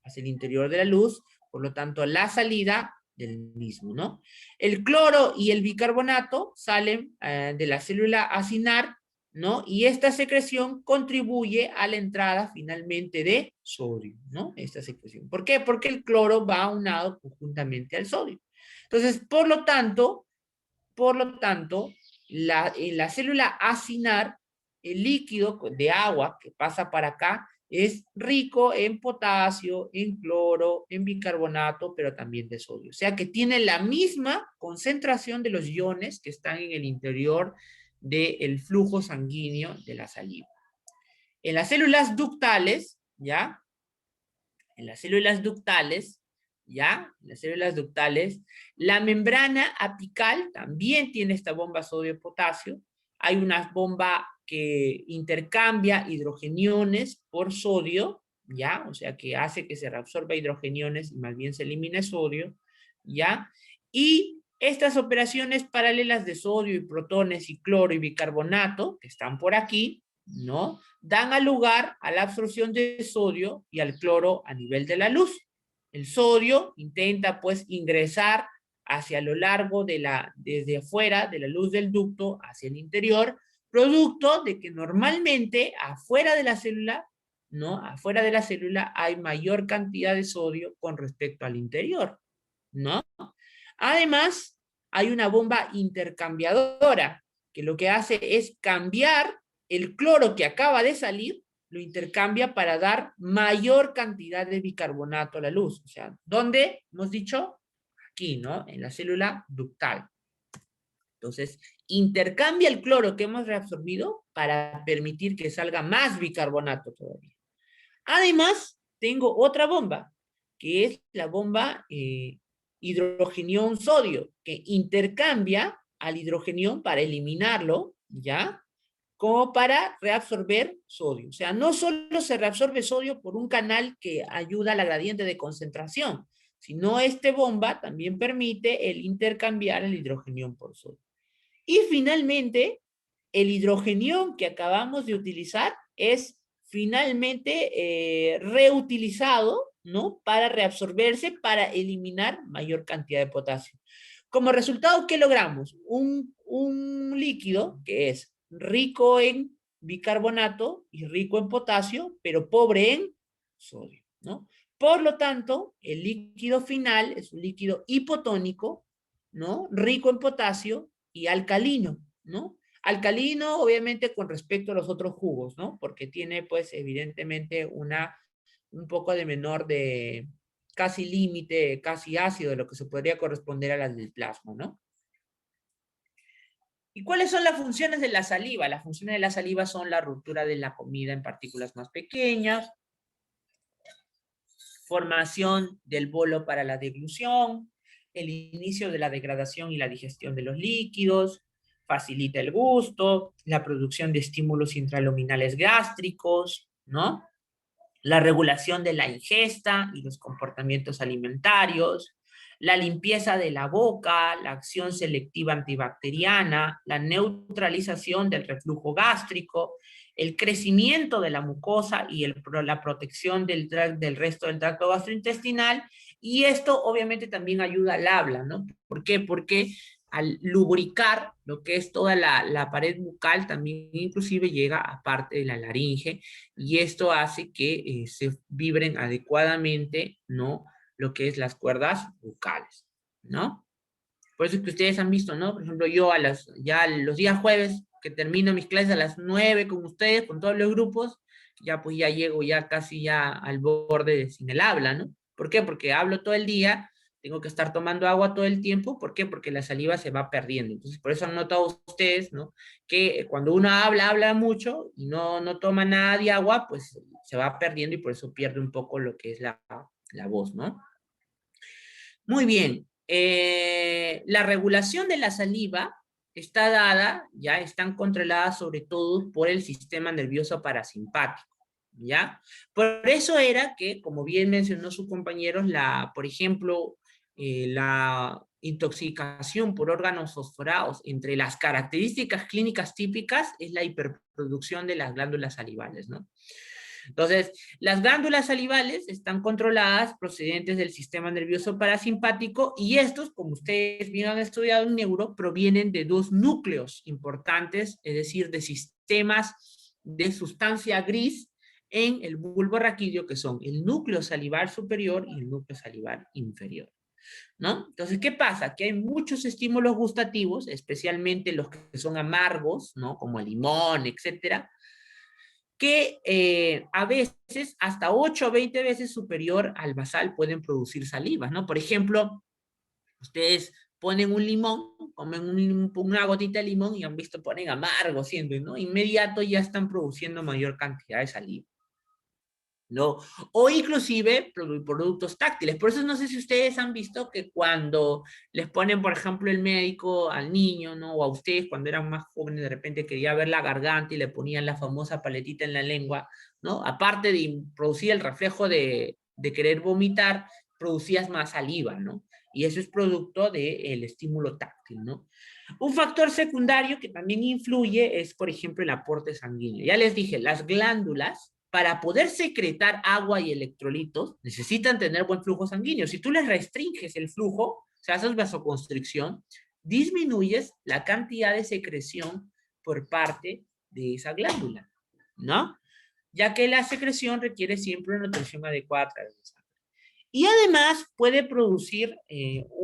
Hacia el interior de la luz, por lo tanto, la salida del mismo, ¿no? El cloro y el bicarbonato salen de la célula acinar, ¿no? Y esta secreción contribuye a la entrada finalmente de sodio, ¿no? Esta secreción. ¿Por qué? Porque el cloro va aunado conjuntamente al sodio. Entonces, por lo tanto, en la célula acinar, el líquido de agua que pasa para acá es rico en potasio, en cloro, en bicarbonato, pero también de sodio. O sea que tiene la misma concentración de los iones que están en el interior del flujo sanguíneo de la saliva. En las células ductales, ¿ya? En las células ductales, ¿ya? En las células ductales, la membrana apical también tiene esta bomba sodio-potasio. Hay una bomba que intercambia hidrogeniones por sodio, ¿ya? O sea, que hace que se reabsorba hidrogeniones y más bien se elimine sodio, ¿ya? Y estas operaciones paralelas de sodio y protones y cloro y bicarbonato, que están por aquí, ¿no? Dan lugar a la absorción de sodio y al cloro a nivel de la luz. El sodio intenta pues ingresar hacia lo largo desde afuera de la luz del ducto hacia el interior, producto de que normalmente afuera de la célula, ¿no? Afuera de la célula hay mayor cantidad de sodio con respecto al interior, ¿no? Además, hay una bomba intercambiadora que lo que hace es cambiar el cloro que acaba de salir, lo intercambia para dar mayor cantidad de bicarbonato a la luz. O sea, ¿dónde? Hemos dicho aquí, ¿no? En la célula ductal. Entonces, intercambia el cloro que hemos reabsorbido para permitir que salga más bicarbonato todavía. Además, tengo otra bomba, que es la bomba hidrogenión sodio, que intercambia al hidrogenión para eliminarlo, ¿ya? Como para reabsorber sodio. O sea, no solo se reabsorbe sodio por un canal que ayuda a la gradiente de concentración, sino esta bomba también permite el intercambiar el hidrogenión por sodio. Y finalmente, el hidrogenión que acabamos de utilizar es finalmente reutilizado, ¿no? Para reabsorberse, para eliminar mayor cantidad de potasio. Como resultado, ¿qué logramos? Un líquido que es rico en bicarbonato y rico en potasio, pero pobre en sodio, ¿no? Por lo tanto, el líquido final es un líquido hipotónico, ¿no? Rico en potasio y alcalino, ¿no? Alcalino, obviamente, con respecto a los otros jugos, ¿no? Porque tiene, pues, evidentemente, un poco de menor de casi límite, casi ácido, de lo que se podría corresponder a las del plasma, ¿no? ¿Y cuáles son las funciones de la saliva? Las funciones de la saliva son la ruptura de la comida en partículas más pequeñas, formación del bolo para la deglución, el inicio de la degradación y la digestión de los líquidos, facilita el gusto, la producción de estímulos intraluminales gástricos, ¿no? La regulación de la ingesta y los comportamientos alimentarios, la limpieza de la boca, la acción selectiva antibacteriana, la neutralización del reflujo gástrico, el crecimiento de la mucosa y la protección del resto del tracto gastrointestinal, y esto obviamente también ayuda al habla, ¿no? ¿Por qué? Porque al lubricar lo que es toda la pared bucal, también inclusive llega a parte de la laringe, y esto hace que se vibren adecuadamente, ¿no? Lo que es las cuerdas bucales, ¿no? Por eso es que ustedes han visto, ¿no? Por ejemplo, yo ya los días jueves, que termino mis clases a las 9 con ustedes, con todos los grupos, ya pues ya llego ya casi ya al borde sin el habla, ¿no? ¿Por qué? Porque hablo todo el día, tengo que estar tomando agua todo el tiempo. ¿Por qué? Porque la saliva se va perdiendo. Entonces, por eso han notado ustedes, ¿no? Que cuando uno habla mucho y no toma nada de agua, pues se va perdiendo y por eso pierde un poco lo que es la voz, ¿no? Muy bien. La regulación de la saliva está dada, ya están controladas sobre todo por el sistema nervioso parasimpático, ¿ya? Por eso era que, como bien mencionó sus compañeros, por ejemplo, la intoxicación por órganos fosforados, entre las características clínicas típicas es la hiperproducción de las glándulas salivales, ¿no? Entonces, las glándulas salivales están controladas procedentes del sistema nervioso parasimpático, y estos, como ustedes bien han estudiado en neuro, provienen de dos núcleos importantes, es decir, de sistemas de sustancia gris en el bulbo raquídeo, que son el núcleo salivar superior y el núcleo salivar inferior, ¿no? Entonces, ¿qué pasa? Que hay muchos estímulos gustativos, especialmente los que son amargos, ¿no? Como el limón, etcétera, que a veces hasta 8 o 20 veces superior al basal pueden producir saliva, ¿no? Por ejemplo, ustedes ponen un limón, comen una gotita de limón y han visto, ponen amargo siempre, ¿no? Inmediato ya están produciendo mayor cantidad de saliva, ¿no? O inclusive productos táctiles. Por eso no sé si ustedes han visto que cuando les ponen, por ejemplo, el médico al niño, ¿no? O a ustedes cuando eran más jóvenes, de repente quería ver la garganta y le ponían la famosa paletita en la lengua, ¿no? Aparte de producir el reflejo de querer vomitar, producías más saliva, ¿no? Y eso es producto del estímulo táctil, ¿no? Un factor secundario que también influye es, por ejemplo, el aporte sanguíneo. Ya les dije, las glándulas, para poder secretar agua y electrolitos, necesitan tener buen flujo sanguíneo. Si tú les restringes el flujo, o sea, haces vasoconstricción, disminuyes la cantidad de secreción por parte de esa glándula, ¿no? Ya que la secreción requiere siempre una nutrición adecuada a través de sangre. Y además puede producir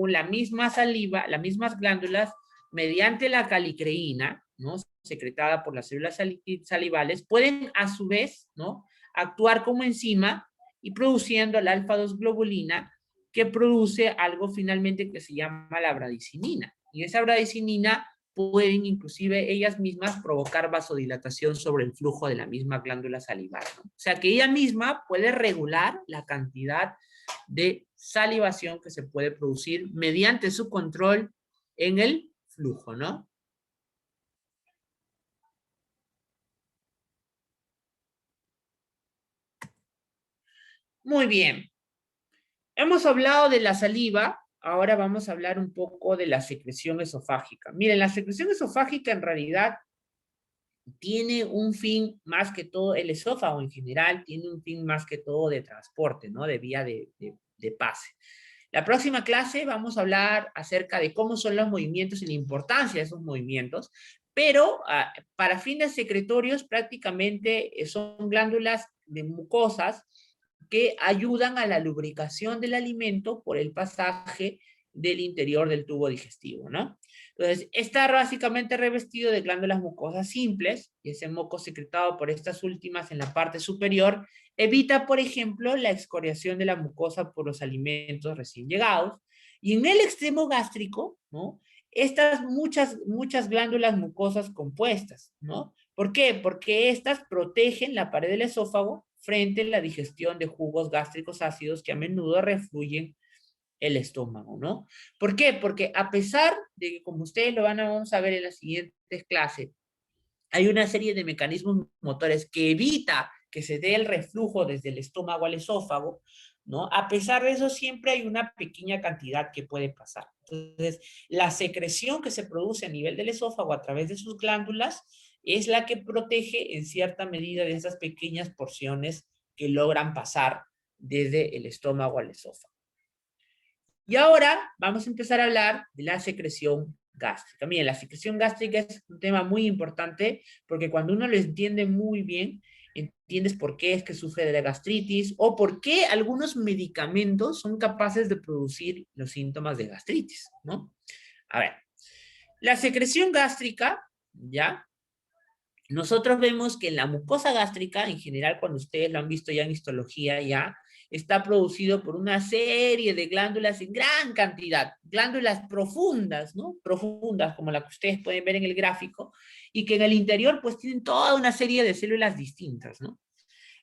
la misma saliva, las mismas glándulas, mediante la calicreína, ¿no? Secretada por las células salivales, pueden a su vez, ¿no? Actuar como enzima y produciendo la alfa-2 globulina, que produce algo finalmente que se llama la bradicinina. Y esa bradicinina pueden inclusive ellas mismas provocar vasodilatación sobre el flujo de la misma glándula salivar, ¿no? O sea que ella misma puede regular la cantidad de salivación que se puede producir mediante su control en el flujo, ¿no? Muy bien. Hemos hablado de la saliva, ahora vamos a hablar un poco de la secreción esofágica. Miren, la secreción esofágica en realidad tiene un fin más que todo, el esófago en general tiene un fin más que todo de transporte, ¿no? De vía de pase. La próxima clase vamos a hablar acerca de cómo son los movimientos y la importancia de esos movimientos, pero para fines secretorios prácticamente son glándulas de mucosas que ayudan a la lubricación del alimento por el pasaje del interior del tubo digestivo, ¿no? Entonces, está básicamente revestido de glándulas mucosas simples, y ese moco secretado por estas últimas en la parte superior evita, por ejemplo, la excoriación de la mucosa por los alimentos recién llegados. Y en el extremo gástrico, ¿no? Estas muchas glándulas mucosas compuestas, ¿no? ¿Por qué? Porque estas protegen la pared del esófago frente a la digestión de jugos gástricos ácidos que a menudo refluyen el estómago, ¿no? ¿Por qué? Porque a pesar de que, como ustedes vamos a ver en las siguientes clases, hay una serie de mecanismos motores que evita que se dé el reflujo desde el estómago al esófago, ¿no? A pesar de eso, siempre hay una pequeña cantidad que puede pasar. Entonces, la secreción que se produce a nivel del esófago a través de sus glándulas es la que protege en cierta medida de esas pequeñas porciones que logran pasar desde el estómago al esófago. Y ahora vamos a empezar a hablar de la secreción gástrica. Miren, la secreción gástrica es un tema muy importante porque cuando uno lo entiende muy bien, entiendes por qué es que sufre de la gastritis o por qué algunos medicamentos son capaces de producir los síntomas de gastritis, ¿no? A ver, la secreción gástrica, ¿ya? Nosotros vemos que en la mucosa gástrica, en general, cuando ustedes lo han visto ya en histología, ya está producido por una serie de glándulas en gran cantidad, glándulas profundas, ¿no? Profundas, como la que ustedes pueden ver en el gráfico, y que en el interior, pues, tienen toda una serie de células distintas, ¿no?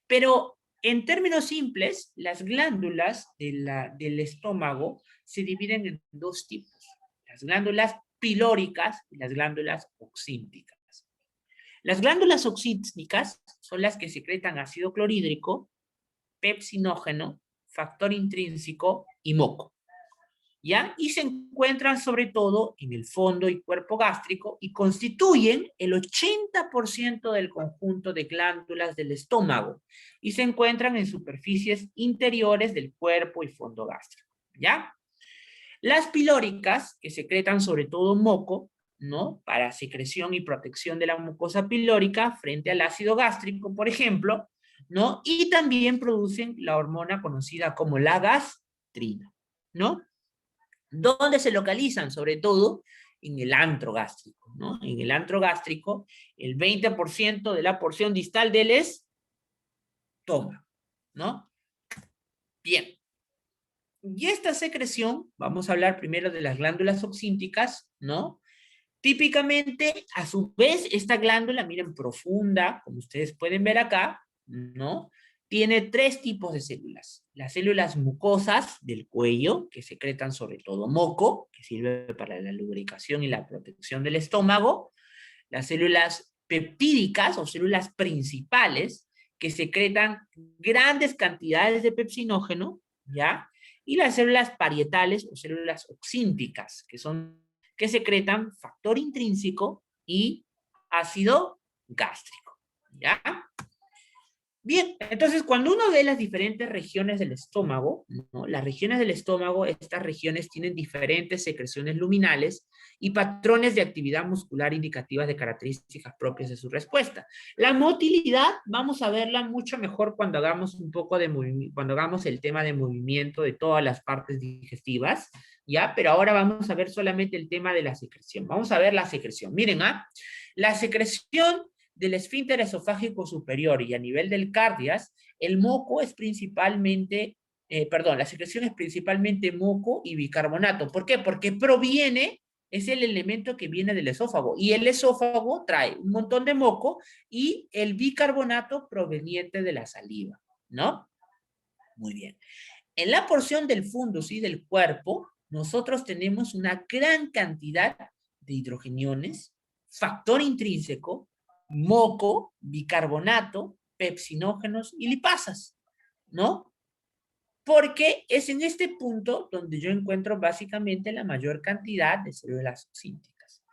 Pero, en términos simples, las glándulas del estómago se dividen en dos tipos, las glándulas pilóricas y las glándulas oxínticas. Las glándulas oxínticas son las que secretan ácido clorhídrico, pepsinógeno, factor intrínseco y moco, ¿ya? Y se encuentran sobre todo en el fondo y cuerpo gástrico y constituyen el 80% del conjunto de glándulas del estómago y se encuentran en superficies interiores del cuerpo y fondo gástrico, ¿ya? Las pilóricas, que secretan sobre todo moco, ¿no? Para secreción y protección de la mucosa pilórica frente al ácido gástrico, por ejemplo, ¿no? Y también producen la hormona conocida como la gastrina, ¿no? ¿Dónde se localizan? Sobre todo en el antro gástrico, ¿no? En el antro gástrico, el 20% de la porción distal del estómago, ¿no? Bien. Y esta secreción, vamos a hablar primero de las glándulas oxínticas, ¿no? Típicamente, a su vez, esta glándula, miren, profunda, como ustedes pueden ver acá, ¿no? Tiene tres tipos de células. Las células mucosas del cuello, que secretan sobre todo moco, que sirve para la lubricación y la protección del estómago. Las células peptídicas o células principales, que secretan grandes cantidades de pepsinógeno, ¿ya? Y las células parietales o células oxínticas, que secretan factor intrínseco y ácido gástrico, ¿ya? Bien, entonces cuando uno ve las diferentes regiones del estómago, ¿no? Las regiones del estómago, estas regiones tienen diferentes secreciones luminales y patrones de actividad muscular indicativas de características propias de su respuesta. La motilidad vamos a verla mucho mejor cuando hagamos un poco de movimiento, cuando hagamos el tema de movimiento de todas las partes digestivas, ¿ya? Pero ahora vamos a ver solamente el tema de la secreción. Vamos a ver la secreción. Miren, la secreción del esfínter esofágico superior y a nivel del cardias, el moco es principalmente, la secreción es principalmente moco y bicarbonato. ¿Por qué? Porque es el elemento que viene del esófago y el esófago trae un montón de moco y el bicarbonato proveniente de la saliva, ¿no? Muy bien. En la porción del fundus y del cuerpo, nosotros tenemos una gran cantidad de hidrogeniones, factor intrínseco, moco, bicarbonato, pepsinógenos y lipasas, ¿no? Porque es en este punto donde yo encuentro básicamente la mayor cantidad de células oxínticas.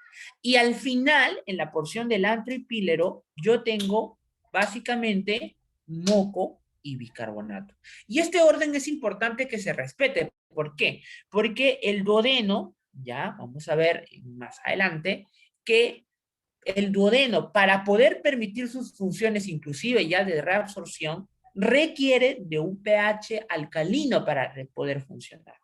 Y al final, en la porción del antro y pílero, yo tengo básicamente moco y bicarbonato. Y este orden es importante que se respete. ¿Por qué? Porque el duodeno, ya vamos a ver más adelante, que el duodeno, para poder permitir sus funciones, inclusive ya de reabsorción, requiere de un pH alcalino para poder funcionar.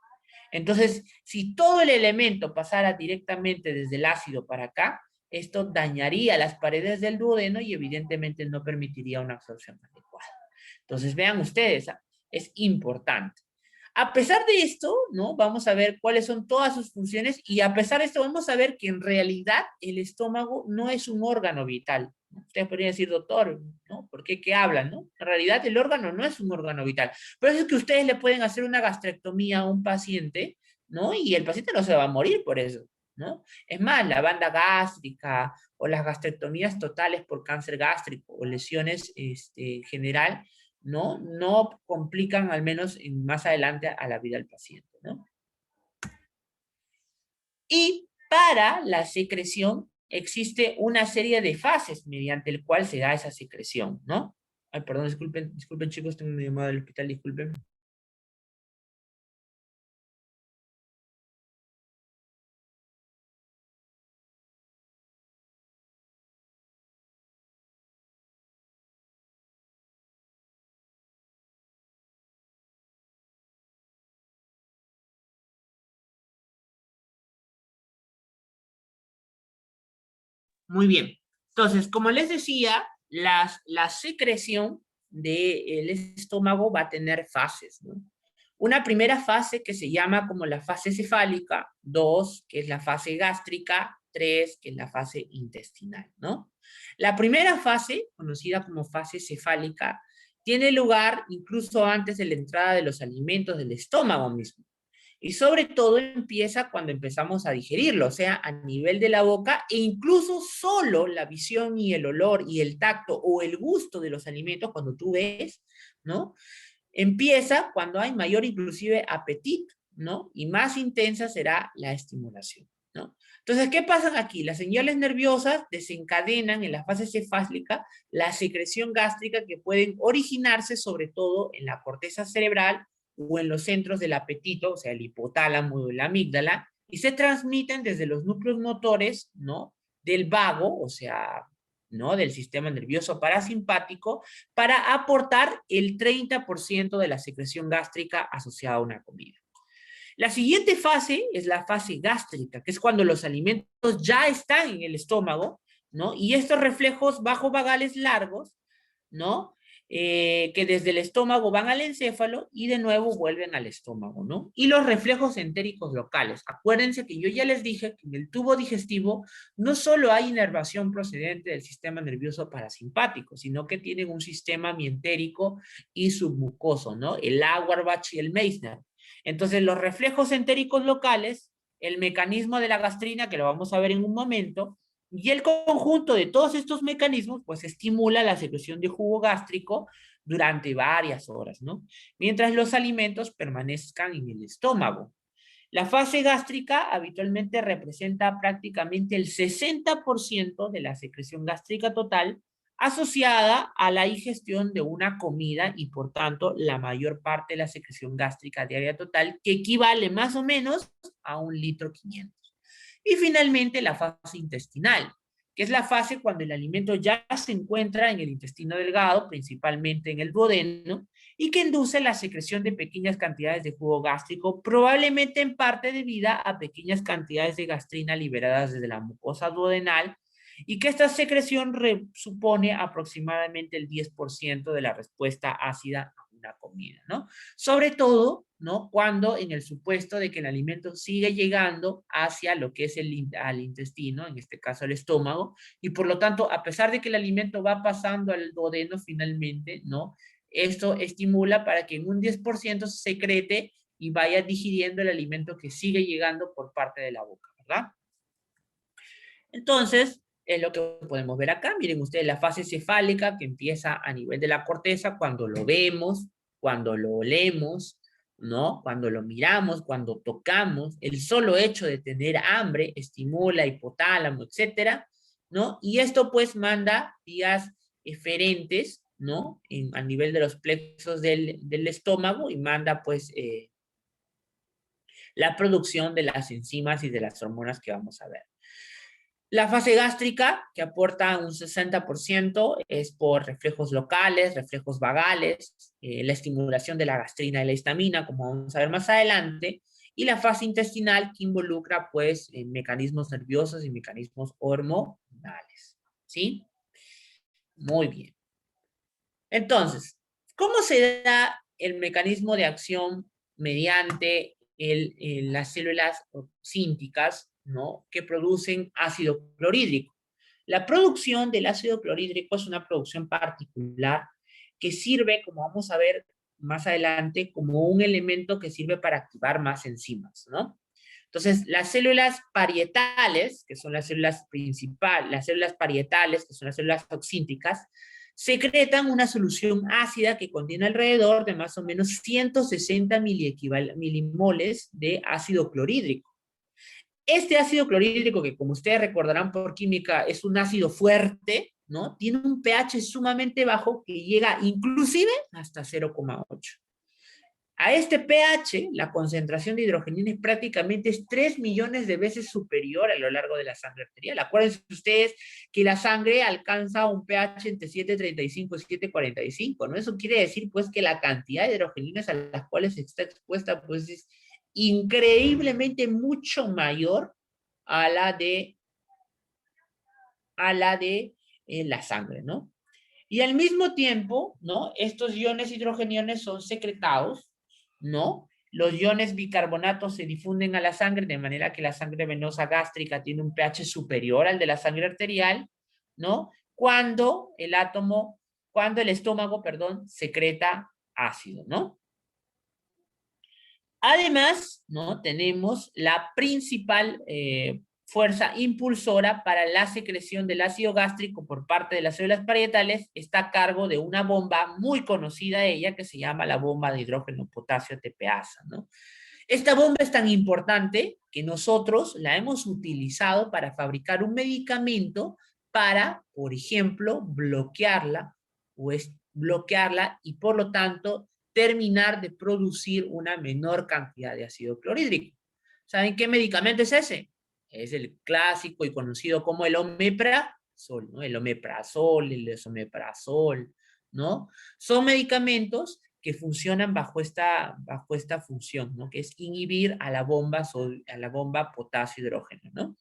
Entonces, si todo el elemento pasara directamente desde el ácido para acá, esto dañaría las paredes del duodeno y evidentemente no permitiría una absorción adecuada. Entonces, vean ustedes, es importante. A pesar de esto, ¿no? Vamos a ver cuáles son todas sus funciones y a pesar de esto vamos a ver que en realidad el estómago no es un órgano vital. Ustedes podrían decir, doctor, ¿no? ¿Por qué? ¿Qué hablan, no? En realidad el órgano no es un órgano vital. Por eso es que ustedes le pueden hacer una gastrectomía a un paciente, ¿no? Y el paciente no se va a morir por eso, ¿no? Es más, la banda gástrica o las gastrectomías totales por cáncer gástrico o lesiones en general, ¿no? No complican, al menos más adelante, a la vida del paciente, ¿no? Y para la secreción existe una serie de fases mediante el cual se da esa secreción, ¿no? Ay, perdón, disculpen chicos, tengo una llamada del hospital, disculpen. Muy bien. Entonces, como les decía, la secreción del estómago va a tener fases, ¿no? Una primera fase que se llama como la fase cefálica, 2, que es la fase gástrica, 3, que es la fase intestinal, ¿no? La primera fase, conocida como fase cefálica, tiene lugar incluso antes de la entrada de los alimentos del estómago mismo. Y sobre todo empieza cuando empezamos a digerirlo, o sea, a nivel de la boca, e incluso solo la visión y el olor y el tacto o el gusto de los alimentos, cuando tú ves, ¿no? Empieza cuando hay mayor inclusive apetito, ¿no? Y más intensa será la estimulación, ¿no? Entonces, ¿qué pasa aquí? Las señales nerviosas desencadenan en la fase cefálica la secreción gástrica que pueden originarse sobre todo en la corteza cerebral o en los centros del apetito, o sea, el hipotálamo o la amígdala, y se transmiten desde los núcleos motores, ¿no? Del vago, o sea, ¿no? Del sistema nervioso parasimpático, para aportar el 30% de la secreción gástrica asociada a una comida. La siguiente fase es la fase gástrica, que es cuando los alimentos ya están en el estómago, ¿no? Y estos reflejos bajo-vagales largos, ¿no? Que desde el estómago van al encéfalo y de nuevo vuelven al estómago, ¿no? Y los reflejos entéricos locales. Acuérdense que yo ya les dije que en el tubo digestivo no solo hay inervación procedente del sistema nervioso parasimpático, sino que tienen un sistema mientérico y submucoso, ¿no? El Auerbach y el Meissner. Entonces, los reflejos entéricos locales, el mecanismo de la gastrina, que lo vamos a ver en un momento, y el conjunto de todos estos mecanismos, pues estimula la secreción de jugo gástrico durante varias horas, ¿no? Mientras los alimentos permanezcan en el estómago. La fase gástrica habitualmente representa prácticamente el 60% de la secreción gástrica total asociada a la ingestión de una comida y por tanto la mayor parte de la secreción gástrica diaria total, que equivale más o menos a 1,5 litros. Y finalmente la fase intestinal, que es la fase cuando el alimento ya se encuentra en el intestino delgado, principalmente en el duodeno, y que induce la secreción de pequeñas cantidades de jugo gástrico, probablemente en parte debida a pequeñas cantidades de gastrina liberadas desde la mucosa duodenal, y que esta secreción supone aproximadamente el 10% de la respuesta ácida a una comida, ¿no? Sobre todo, ¿no? Cuando en el supuesto de que el alimento sigue llegando hacia lo que es al intestino, en este caso el estómago, y por lo tanto, a pesar de que el alimento va pasando al duodeno finalmente, ¿no? Esto estimula para que en un 10% se secrete y vaya digiriendo el alimento que sigue llegando por parte de la boca, ¿verdad? Entonces, es lo que podemos ver acá. Miren ustedes la fase cefálica que empieza a nivel de la corteza cuando lo vemos, cuando lo olemos, ¿no? Cuando lo miramos, cuando tocamos. El solo hecho de tener hambre estimula hipotálamo, etcétera, ¿no? Y esto pues manda vías eferentes, ¿no? A nivel de los plexos del estómago y manda pues la producción de las enzimas y de las hormonas que vamos a ver. La fase gástrica, que aporta un 60%, es por reflejos locales, reflejos vagales, la estimulación de la gastrina y la histamina, como vamos a ver más adelante, y la fase intestinal, que involucra, pues, mecanismos nerviosos y mecanismos hormonales, ¿sí? Muy bien. Entonces, ¿cómo se da el mecanismo de acción mediante las células sínticas, ¿no? Que producen ácido clorhídrico? La producción del ácido clorhídrico es una producción particular que sirve, como vamos a ver más adelante, como un elemento que sirve para activar más enzimas, ¿no? Entonces, las células parietales, que son las células principales, las células parietales, que son las células oxínticas, secretan una solución ácida que contiene alrededor de más o menos 160 milimoles de ácido clorhídrico. Este ácido clorhídrico, que como ustedes recordarán por química, es un ácido fuerte, ¿no? Tiene un pH sumamente bajo que llega inclusive hasta 0,8. A este pH, la concentración de hidrogenina prácticamente es 3 millones de veces superior a lo largo de la sangre arterial. Acuérdense ustedes que la sangre alcanza un pH entre 7,35 y 7,45, ¿no? Eso quiere decir, pues, que la cantidad de hidrogeninas a las cuales está expuesta, pues, es increíblemente mucho mayor a la de la sangre, ¿no? Y al mismo tiempo, ¿no? Estos iones hidrogeniones son secretados, ¿no? Los iones bicarbonatos se difunden a la sangre de manera que la sangre venosa gástrica tiene un pH superior al de la sangre arterial, ¿no? Cuando el estómago, perdón, secreta ácido, ¿no? Además, ¿no? Tenemos la principal fuerza impulsora para la secreción del ácido gástrico por parte de las células parietales, está a cargo de una bomba muy conocida ella que se llama la bomba de hidrógeno potasio ATPasa, ¿no? Esta bomba es tan importante que nosotros la hemos utilizado para fabricar un medicamento para, por ejemplo, bloquearla y por lo tanto terminar de producir una menor cantidad de ácido clorhídrico. ¿Saben qué medicamento es ese? Es el clásico y conocido como el omeprazol, ¿no? El omeprazol, el esomeprazol, ¿no? Son medicamentos que funcionan bajo esta función, ¿no? Que es inhibir a la bomba potasio-hidrógeno, ¿no?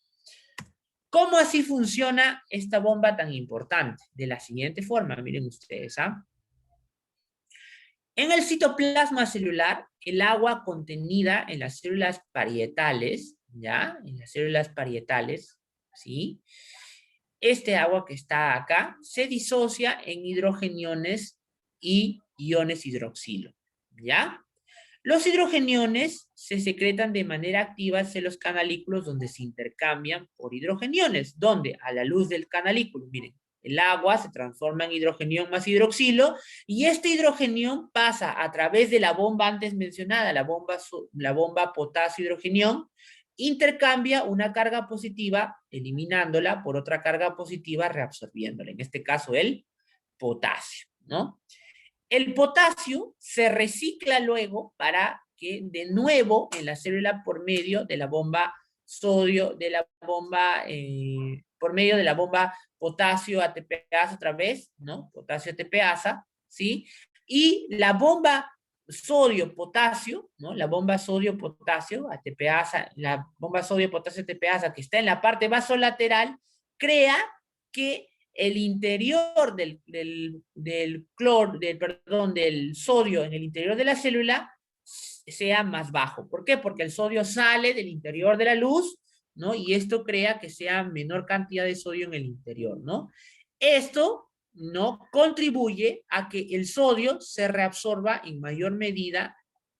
¿Cómo así funciona esta bomba tan importante? De la siguiente forma, miren ustedes, ¿ah? En el citoplasma celular, el agua contenida en las células parietales, ¿ya? En las células parietales, ¿sí? Este agua que está acá se disocia en hidrogeniones y iones hidroxilo, ¿ya? Los hidrogeniones se secretan de manera activa hacia los canalículos donde se intercambian por hidrogeniones, donde a la luz del canalículo, miren, el agua se transforma en hidrogenión más hidroxilo y este hidrogenión pasa a través de la bomba antes mencionada, la bomba potasio-hidrogenión, intercambia una carga positiva eliminándola por otra carga positiva reabsorbiéndola, en este caso el potasio, ¿no? El potasio se recicla luego para que de nuevo en la célula por medio de la bomba por medio de la bomba potasio ATPasa otra vez, ¿no? Potasio ATPasa, ¿sí? Y la bomba sodio-potasio, ¿no? La bomba sodio-potasio ATPasa, la bomba sodio-potasio ATPasa que está en la parte vasolateral, crea que el interior del sodio en el interior de la célula sea más bajo. ¿Por qué? Porque el sodio sale del interior de la luz, ¿no? Y esto crea que sea menor cantidad de sodio en el interior, ¿no? Esto, ¿no? Contribuye a que el sodio se reabsorba en mayor medida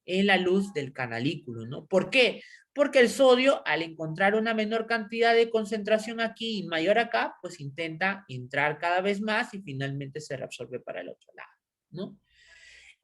en la luz del canalículo, ¿no? ¿Por qué? Porque el sodio, al encontrar una menor cantidad de concentración aquí y mayor acá, pues intenta entrar cada vez más y finalmente se reabsorbe para el otro lado, ¿no?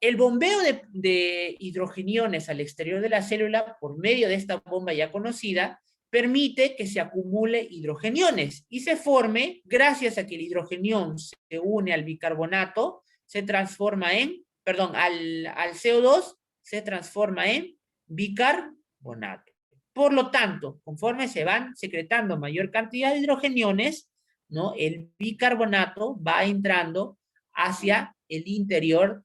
El bombeo de hidrogeniones al exterior de la célula por medio de esta bomba ya conocida permite que se acumule hidrogeniones y se forme, gracias a que el hidrogenión se une al bicarbonato, se transforma en, perdón, al CO2, se transforma en bicarbonato. Por lo tanto, conforme se van secretando mayor cantidad de hidrogeniones, ¿no? El bicarbonato va entrando hacia el interior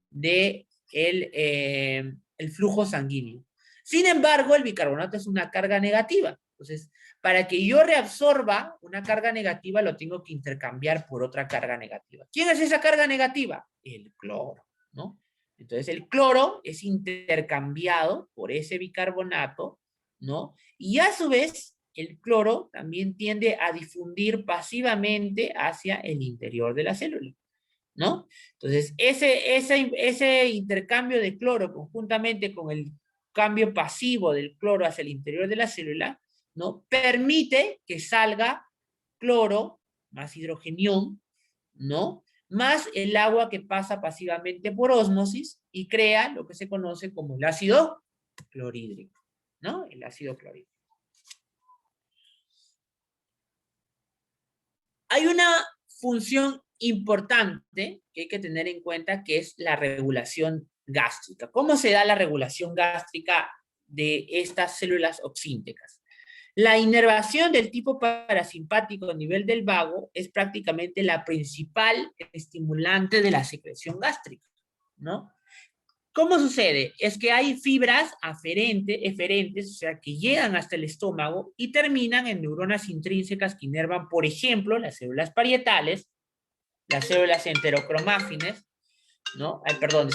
de el flujo sanguíneo. Sin embargo, el bicarbonato es una carga negativa. Entonces, para que yo reabsorba una carga negativa, lo tengo que intercambiar por otra carga negativa. ¿Quién es esa carga negativa? El cloro, ¿no? Entonces, el cloro es intercambiado por ese bicarbonato, ¿no? Y a su vez, el cloro también tiende a difundir pasivamente hacia el interior de la célula, ¿no? Entonces, ese intercambio de cloro conjuntamente con el cambio pasivo del cloro hacia el interior de la célula, ¿no? Permite que salga cloro más hidrogenión, ¿no? Más el agua que pasa pasivamente por ósmosis y crea lo que se conoce como el ácido clorhídrico, ¿no? El ácido clorhídrico. Hay una función importante que hay que tener en cuenta, que es la regulación gástrica. ¿Cómo se da la regulación gástrica de estas células oxíntecas? La inervación del tipo parasimpático a nivel del vago es prácticamente la principal estimulante de la secreción gástrica, ¿no? ¿Cómo sucede? Es que hay fibras eferentes, o sea, que llegan hasta el estómago y terminan en neuronas intrínsecas que inervan, por ejemplo, las células parietales, las células enterocromáfines, ¿no? Ay, perdón,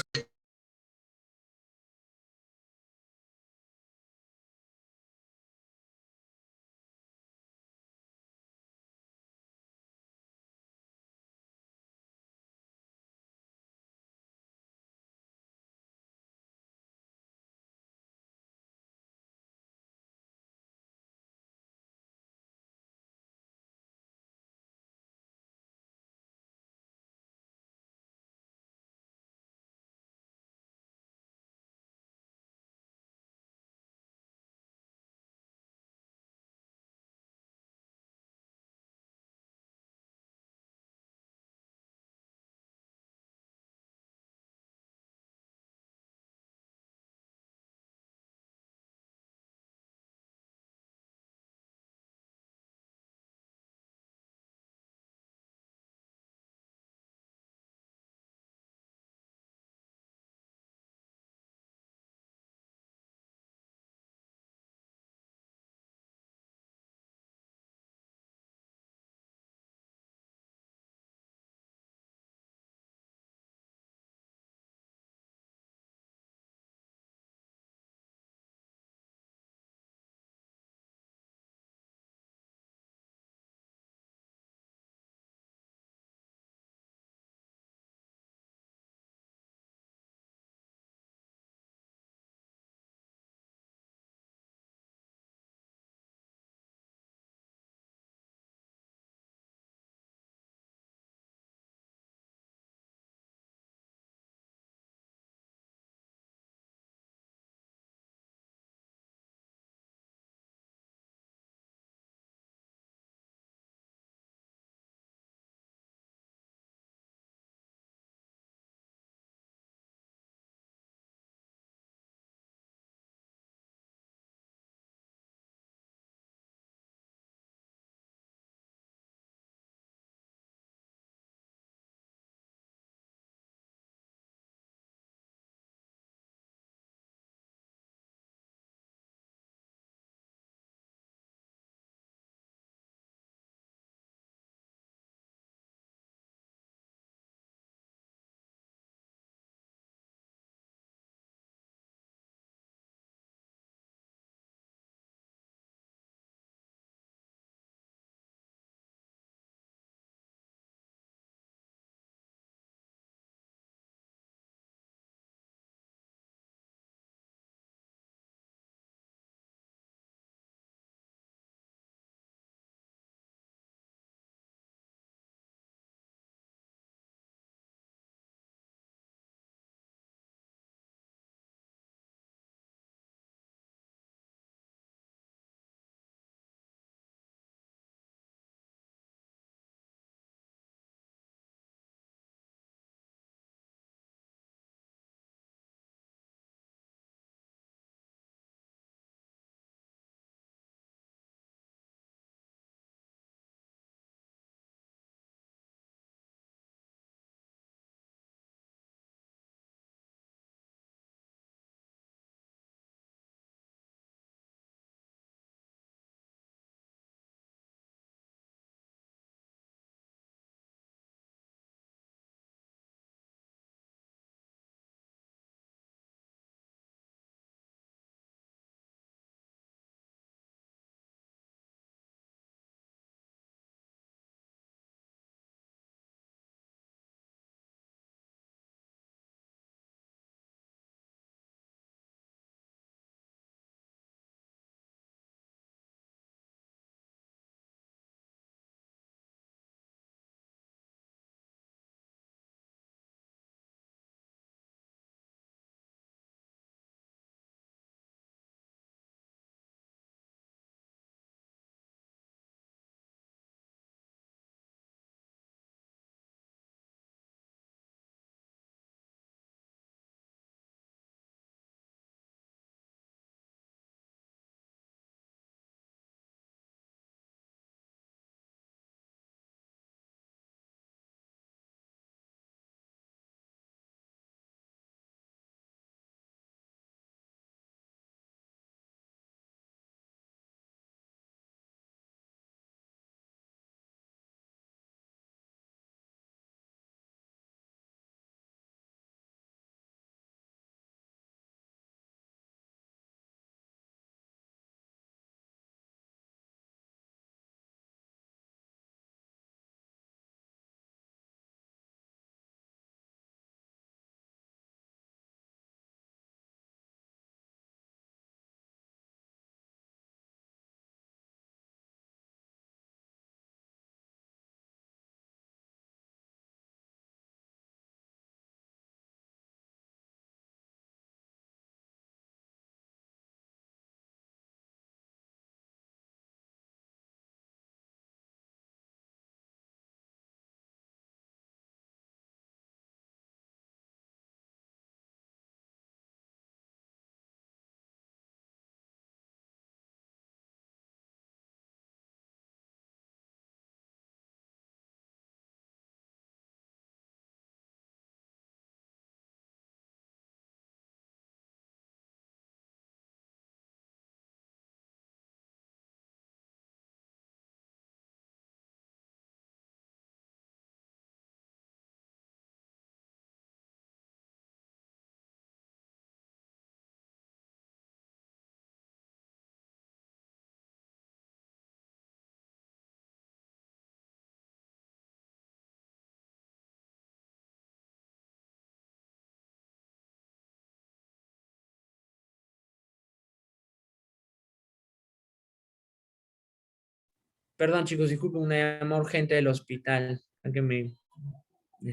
Perdón, chicos, disculpen, una llamada urgente del hospital. Que me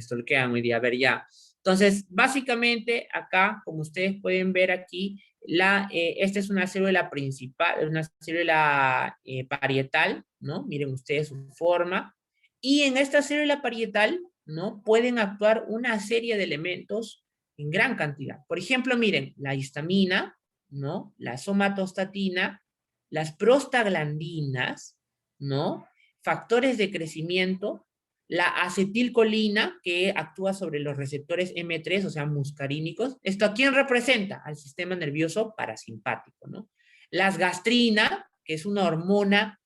stalkean hoy día. A ver, ya. Entonces, básicamente, acá, como ustedes pueden ver aquí, esta es una célula principal, una célula parietal, ¿no? Miren ustedes su forma. Y en esta célula parietal, ¿no? Pueden actuar una serie de elementos en gran cantidad. Por ejemplo, miren, la histamina, ¿no? La somatostatina, las prostaglandinas, ¿no? Factores de crecimiento, la acetilcolina, que actúa sobre los receptores M3, o sea, muscarínicos. ¿Esto a quién representa? Al sistema nervioso parasimpático, ¿no? Las gastrina, que es una hormona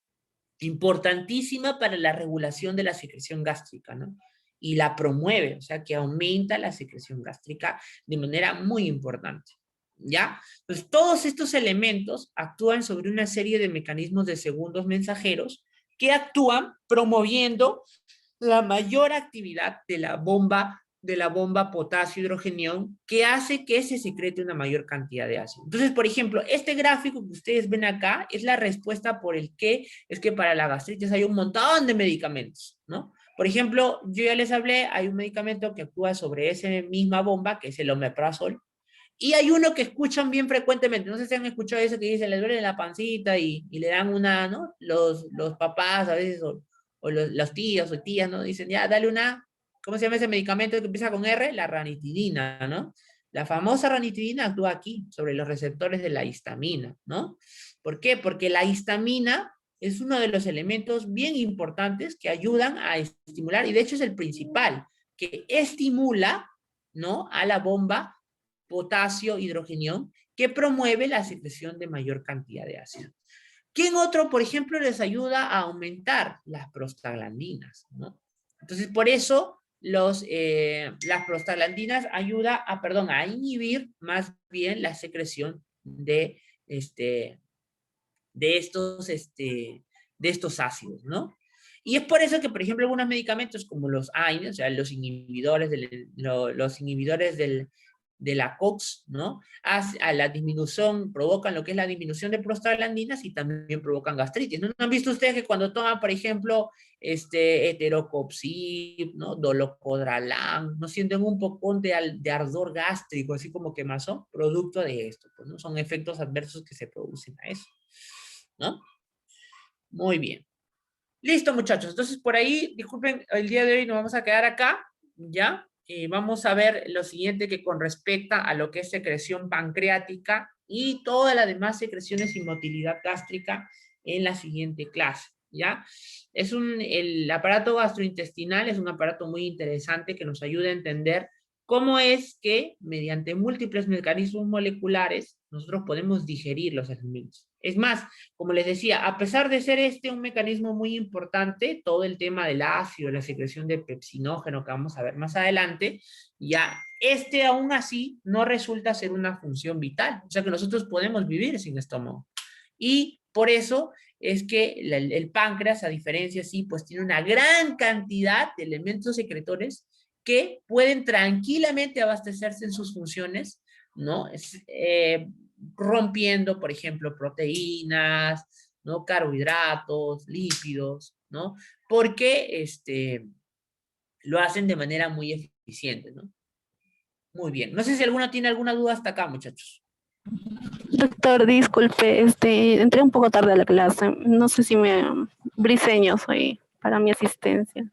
importantísima para la regulación de la secreción gástrica, ¿no? Y la promueve, o sea, que aumenta la secreción gástrica de manera muy importante. ¿Ya? Pues todos estos elementos actúan sobre una serie de mecanismos de segundos mensajeros que actúan promoviendo la mayor actividad de la bomba potasio-hidrogenión que hace que se secrete una mayor cantidad de ácido. Entonces, por ejemplo, este gráfico que ustedes ven acá es la respuesta por el que es que para la gastritis hay un montón de medicamentos, ¿no? Por ejemplo, yo ya les hablé, hay un medicamento que actúa sobre esa misma bomba, que es el omeprazol, y hay uno que escuchan bien frecuentemente, no sé si han escuchado eso que dice, les duele la pancita y le dan una, ¿no? Los papás a veces, o los tíos o tías, ¿no? Dicen, ya, dale una, ¿cómo se llama ese medicamento que empieza con R? La ranitidina, ¿no? La famosa ranitidina actúa aquí, sobre los receptores de la histamina, ¿no? ¿Por qué? Porque la histamina es uno de los elementos bien importantes que ayudan a estimular, y de hecho es el principal, que estimula, ¿no? A la bomba potasio-hidrogenión, que promueve la secreción de mayor cantidad de ácido. ¿Quién otro, por ejemplo, les ayuda a aumentar las prostaglandinas, ¿no? Entonces, por eso las prostaglandinas ayudan a inhibir más bien la secreción de estos ácidos, ¿no? Y es por eso que, por ejemplo, algunos medicamentos como los AINE, o sea, los inhibidores de la COX, ¿no? A la disminución, provocan lo que es la disminución de prostaglandinas y también provocan gastritis. ¿No han visto ustedes que cuando toman, por ejemplo, eterocopsib, ¿no? Dolocodralan, no sienten un poco de ardor gástrico, así como quemazón, producto de esto, pues, ¿no? Son efectos adversos que se producen a eso, ¿no? Muy bien. Listo, muchachos. Entonces, por ahí, disculpen, el día de hoy nos vamos a quedar acá, ¿ya? Vamos a ver lo siguiente que con respecto a lo que es secreción pancreática y todas las demás secreciones y motilidad gástrica en la siguiente clase, ¿ya? El aparato gastrointestinal es un aparato muy interesante que nos ayuda a entender cómo es que mediante múltiples mecanismos moleculares nosotros podemos digerir los alimentos. Es más, como les decía, a pesar de ser un mecanismo muy importante, todo el tema del ácido, la secreción de pepsinógeno que vamos a ver más adelante, ya aún así no resulta ser una función vital. O sea que nosotros podemos vivir sin estómago. Y por eso es que el páncreas, a diferencia, sí, pues tiene una gran cantidad de elementos secretores que pueden tranquilamente abastecerse en sus funciones, ¿no? Rompiendo, por ejemplo, proteínas, ¿no? Carbohidratos, lípidos, ¿no? Porque lo hacen de manera muy eficiente, ¿no? Muy bien. No sé si alguno tiene alguna duda hasta acá, muchachos. Doctor, disculpe, entré un poco tarde a la clase. No sé si Briseño soy para mi asistencia.